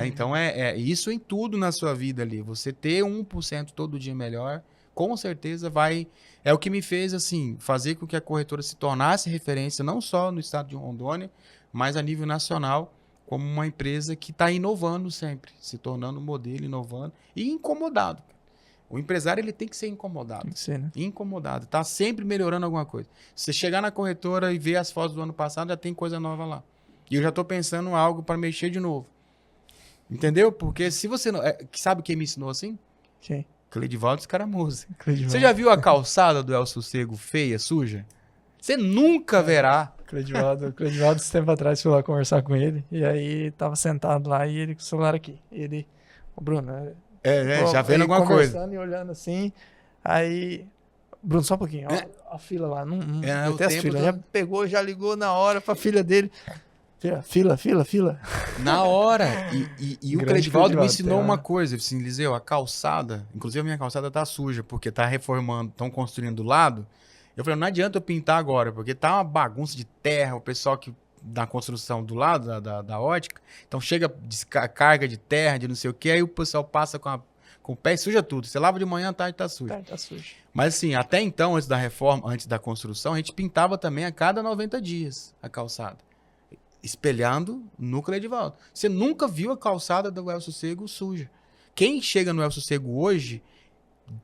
Então, isso em tudo na sua vida ali. Você ter 1% todo dia melhor, com certeza vai... É o que me fez, assim, fazer com que a corretora se tornasse referência, não só no estado de Rondônia, mas a nível nacional, como uma empresa que está inovando sempre, se tornando um modelo, inovando e incomodado. O empresário ele tem que ser incomodado. Tem que ser, né? Incomodado. Tá sempre melhorando alguma coisa. Se você chegar na corretora e ver as fotos do ano passado, já tem coisa nova lá. E eu já estou pensando em algo para mexer de novo. Entendeu? Porque se você não... sabe quem me ensinou assim? Quem? Cleidivaldo Escaramuza. Você já viu a calçada do El Sossego feia, suja? Você nunca verá. Cleidivaldo, esse tempo atrás, fui lá conversar com ele. E aí, tava sentado lá e ele com o celular aqui. E ele... Ô, Bruno... já vendo alguma coisa. Conversando e olhando assim. Aí... Bruno, só um pouquinho. Ó, a fila lá. Não tem as filas. Já pegou, já ligou na hora pra filha dele. Fila. Na hora. E o Cleidivaldo me ensinou uma coisa. Assim, Eliseu, a calçada... Inclusive a minha calçada tá suja, porque tá reformando, estão construindo do lado. Eu falei, não adianta eu pintar agora, porque tá uma bagunça de terra, o pessoal que da construção do lado da ótica, então chega carga de terra, de não sei o que, aí o pessoal passa com o pé e suja tudo. Você lava de manhã, à tarde tá sujo. Tá sujo. Mas assim, até então, antes da reforma, antes da construção, a gente pintava também a cada 90 dias a calçada, espelhando no Cleidivaldo. Você nunca viu a calçada do El Sossego suja. Quem chega no El Sossego hoje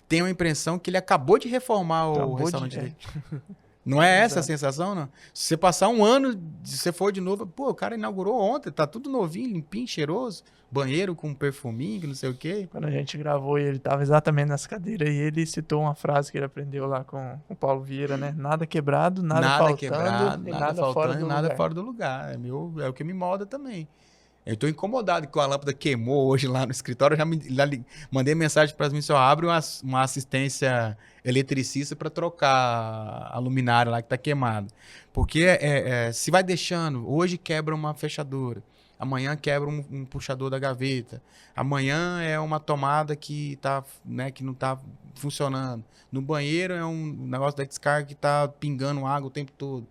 tem a impressão que ele acabou de reformar o restaurante dele. Não é essa a sensação, não? Se você passar um ano, se você for de novo, pô, o cara inaugurou ontem, tá tudo novinho, limpinho, cheiroso, banheiro com perfuminho, não sei o quê. Quando a gente gravou e ele tava exatamente nessa cadeira e ele citou uma frase que ele aprendeu lá com o Paulo Vieira, né? Nada quebrado, nada faltando quebrado, e nada fora faltando, do nada lugar. fora do lugar. É o que me molda também. Eu tô incomodado que a lâmpada queimou hoje lá no escritório. Eu já mandei mensagem para mim, só abre uma assistência eletricista para trocar a luminária lá que tá queimada. Porque se vai deixando, hoje quebra uma fechadura, amanhã quebra um puxador da gaveta, amanhã é uma tomada que tá, né, que não tá funcionando. No banheiro é um negócio da descarga que tá pingando água o tempo todo.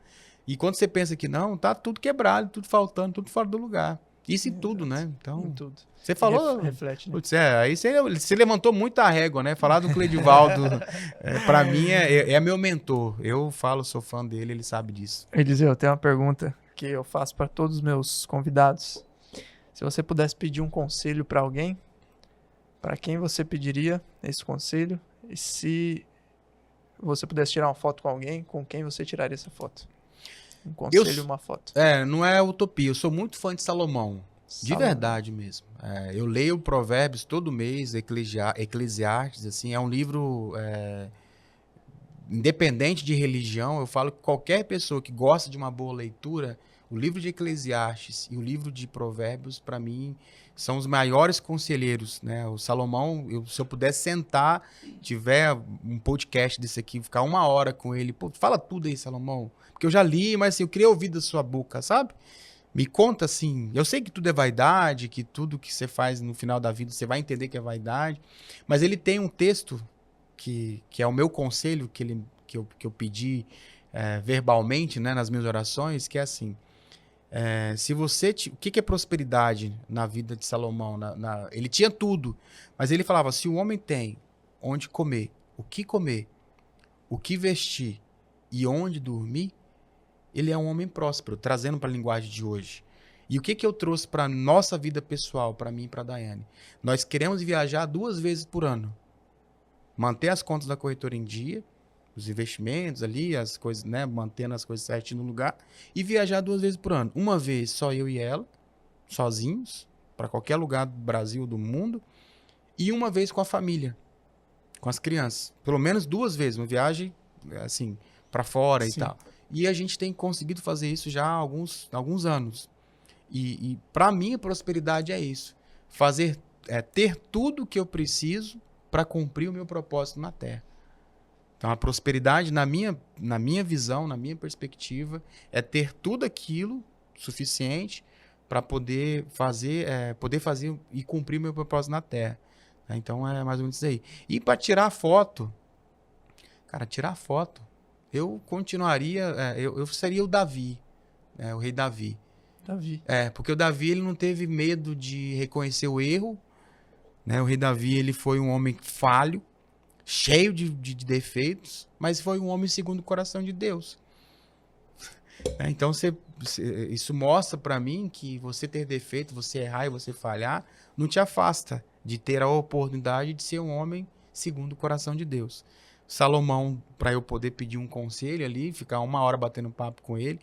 E quando você pensa que não, tá tudo quebrado, tudo faltando, tudo fora do lugar. Isso em tudo, né? Então, Em tudo. você falou... Reflete, né? Putz, aí você levantou muito a régua, né? Falar do Cleidivaldo, pra mim, é meu mentor. Eu falo, sou fã dele, ele sabe disso. Eliseu, tem uma pergunta que eu faço para todos os meus convidados. Se você pudesse pedir um conselho para alguém, para quem você pediria esse conselho? E se você pudesse tirar uma foto com alguém, com quem você tiraria essa foto? Um conselho e uma foto. Não é utopia. Eu sou muito fã de Salomão. De verdade mesmo. Eu leio Provérbios todo mês, Eclesiastes, assim, é um livro independente de religião. Eu falo que qualquer pessoa que gosta de uma boa leitura, o livro de Eclesiastes e o livro de Provérbios, para mim, são os maiores conselheiros, né? O Salomão, se eu pudesse sentar, tiver um podcast desse aqui, ficar 1 hora com ele, pô, fala tudo aí, Salomão. Porque eu já li, mas assim, eu queria ouvir da sua boca, sabe? Me conta assim, eu sei que tudo é vaidade, que tudo que você faz no final da vida você vai entender que é vaidade, mas ele tem um texto que é o meu conselho, que eu pedi verbalmente, né, nas minhas orações, que é assim, se você... O que é prosperidade na vida de Salomão? Ele tinha tudo, mas ele falava, se o homem tem onde comer, o que vestir e onde dormir, ele é um homem próspero, trazendo para a linguagem de hoje. E o que eu trouxe para nossa vida pessoal, para mim e para a Daiane? Nós queremos viajar 2 vezes por ano. Manter as contas da corretora em dia, os investimentos ali, as coisas, né, mantendo as coisas certinho no lugar, e viajar 2 vezes por ano. Uma vez só eu e ela, sozinhos, para qualquer lugar do Brasil, do mundo, e uma vez com a família, com as crianças. Pelo menos 2 vezes, uma viagem assim, para fora. Sim. E tal. E a gente tem conseguido fazer isso já há alguns anos. E para mim a prosperidade é isso. Ter tudo que eu preciso para cumprir o meu propósito na Terra. Então a prosperidade, na minha visão, na minha perspectiva, é ter tudo aquilo suficiente para poder fazer e cumprir o meu propósito na Terra. Então é mais ou menos isso aí. E para tirar foto, cara, eu continuaria, eu seria o Davi, o rei Davi. Porque o Davi, ele não teve medo de reconhecer o erro, né? O rei Davi, ele foi um homem falho, cheio de defeitos, mas foi um homem segundo o coração de Deus. Então, isso mostra para mim que você ter defeito, você errar e você falhar, não te afasta de ter a oportunidade de ser um homem segundo o coração de Deus. Salomão, para eu poder pedir um conselho ali, ficar 1 hora batendo papo com ele,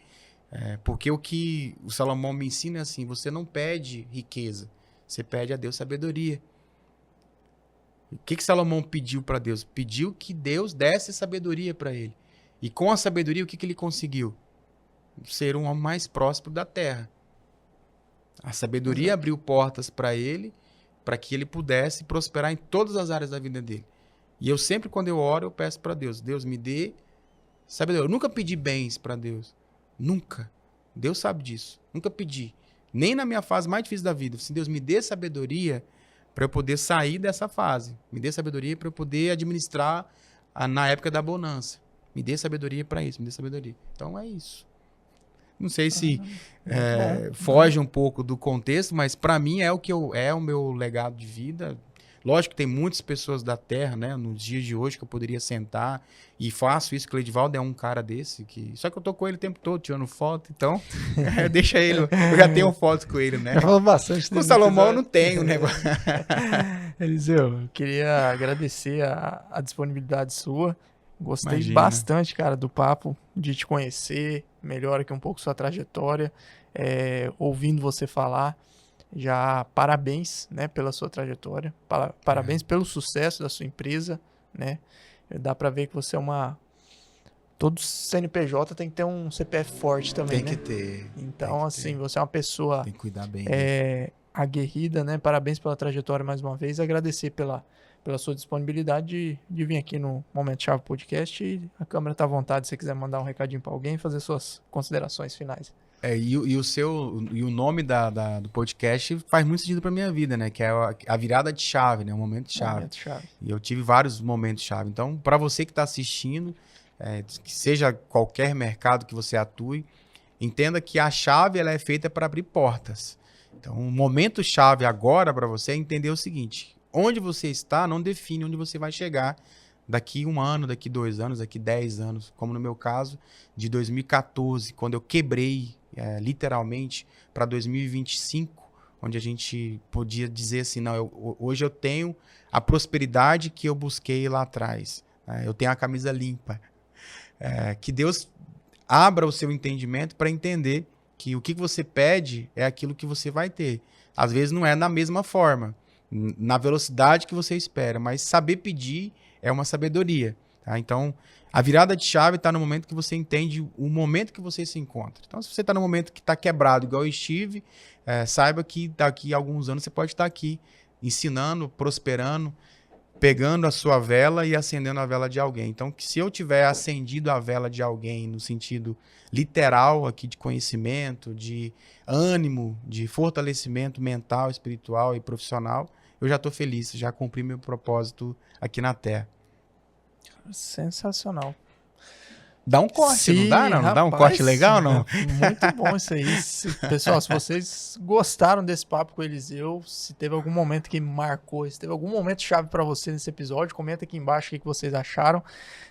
porque o que o Salomão me ensina é assim, você não pede riqueza, você pede a Deus sabedoria. O que Salomão pediu para Deus? Pediu que Deus desse sabedoria para ele. E com a sabedoria, o que ele conseguiu? Ser um homem mais próspero da terra. A sabedoria abriu portas para ele, para que ele pudesse prosperar em todas as áreas da vida dele. E eu sempre, quando eu oro, eu peço para Deus, Deus me dê sabedoria. Eu nunca pedi bens para Deus. Nunca. Deus sabe disso. Nunca pedi. Nem na minha fase mais difícil da vida. Se Deus me dê sabedoria para eu poder sair dessa fase. Me dê sabedoria para eu poder administrar na época da bonança. Me dê sabedoria para isso. Me dê sabedoria. Então é isso. Não sei se foge um pouco do contexto, mas para mim é o meu legado de vida. Lógico que tem muitas pessoas da Terra, né, nos dias de hoje, que eu poderia sentar e faço isso. Cleidivaldo é um cara desse, só que eu tô com ele o tempo todo, tirando foto, então deixa ele. Eu já tenho foto com ele, né? Falou bastante. Com o Salomão eu não tenho, né? Eliseu, eu queria agradecer a disponibilidade sua. Gostei Imagina. bastante, cara, do papo, de te conhecer, melhor aqui um pouco sua trajetória, ouvindo você falar. Já parabéns, né, pela sua trajetória, parabéns pelo sucesso da sua empresa, né? Dá pra ver que você é todo CNPJ tem que ter um CPF forte também, Tem né? que ter. Então, assim, você é uma pessoa Tem que cuidar bem. aguerrida, né? Parabéns pela trajetória mais uma vez. Agradecer pela sua disponibilidade de vir aqui no Momento Chave Podcast. E a câmera está à vontade se você quiser mandar um recadinho para alguém e fazer suas considerações finais. E o nome do podcast faz muito sentido para minha vida, né? Que é a virada de chave, né? O momento chave. Momento chave. E eu tive vários momentos chave. Então, para você que está assistindo, que seja qualquer mercado que você atue, entenda que a chave ela é feita para abrir portas. Então, o momento chave agora para você é entender o seguinte: onde você está não define onde você vai chegar daqui 1 ano, daqui 2 anos, daqui 10 anos. Como no meu caso, de 2014, quando eu quebrei literalmente para 2025, onde a gente podia dizer assim, não, hoje eu tenho a prosperidade que eu busquei lá atrás. Eu tenho a camisa limpa. Que Deus abra o seu entendimento para entender que o que você pede é aquilo que você vai ter. Às vezes não é na mesma forma, na velocidade que você espera, mas saber pedir é uma sabedoria. Tá? Então, a virada de chave está no momento que você entende o momento que você se encontra. Então, se você está no momento que está quebrado, igual eu estive, saiba que daqui a alguns anos você pode estar aqui ensinando, prosperando, pegando a sua vela e acendendo a vela de alguém. Então, que se eu tiver acendido a vela de alguém no sentido literal aqui de conhecimento, de ânimo, de fortalecimento mental, espiritual e profissional, eu já estou feliz, já cumpri meu propósito aqui na Terra. Sensacional. Dá um corte, não dá? Não? Não dá um corte legal, não? Muito bom isso aí. Pessoal, se vocês gostaram desse papo com o Eliseu, se teve algum momento que marcou, se teve algum momento chave pra você nesse episódio, comenta aqui embaixo o que vocês acharam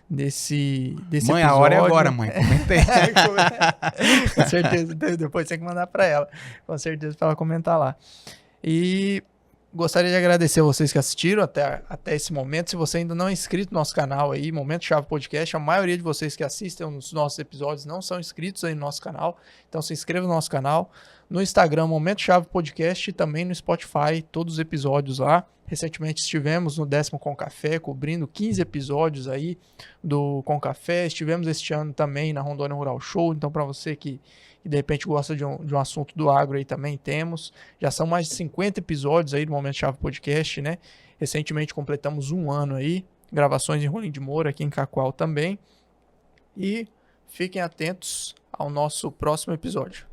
desse mãe, episódio. A hora é agora, mãe. Comenta aí. Com certeza. Depois tem que mandar pra ela. Com certeza pra ela comentar lá. E gostaria de agradecer a vocês que assistiram até esse momento. Se você ainda não é inscrito no nosso canal aí, Momento Chave Podcast, a maioria de vocês que assistem os nossos episódios não são inscritos aí no nosso canal. Então se inscreva no nosso canal. No Instagram, Momento Chave Podcast, e também no Spotify, todos os episódios lá. Recentemente estivemos no 10º Com Café, cobrindo 15 episódios aí do Com Café. Estivemos este ano também na Rondônia Rural Show. Então para você que de repente gosta de um assunto do agro aí também temos. Já são mais de 50 episódios aí do Momento Chave Podcast, né? Recentemente completamos 1 ano aí. Gravações em Rolim de Moura, aqui em Cacoal também. E fiquem atentos ao nosso próximo episódio.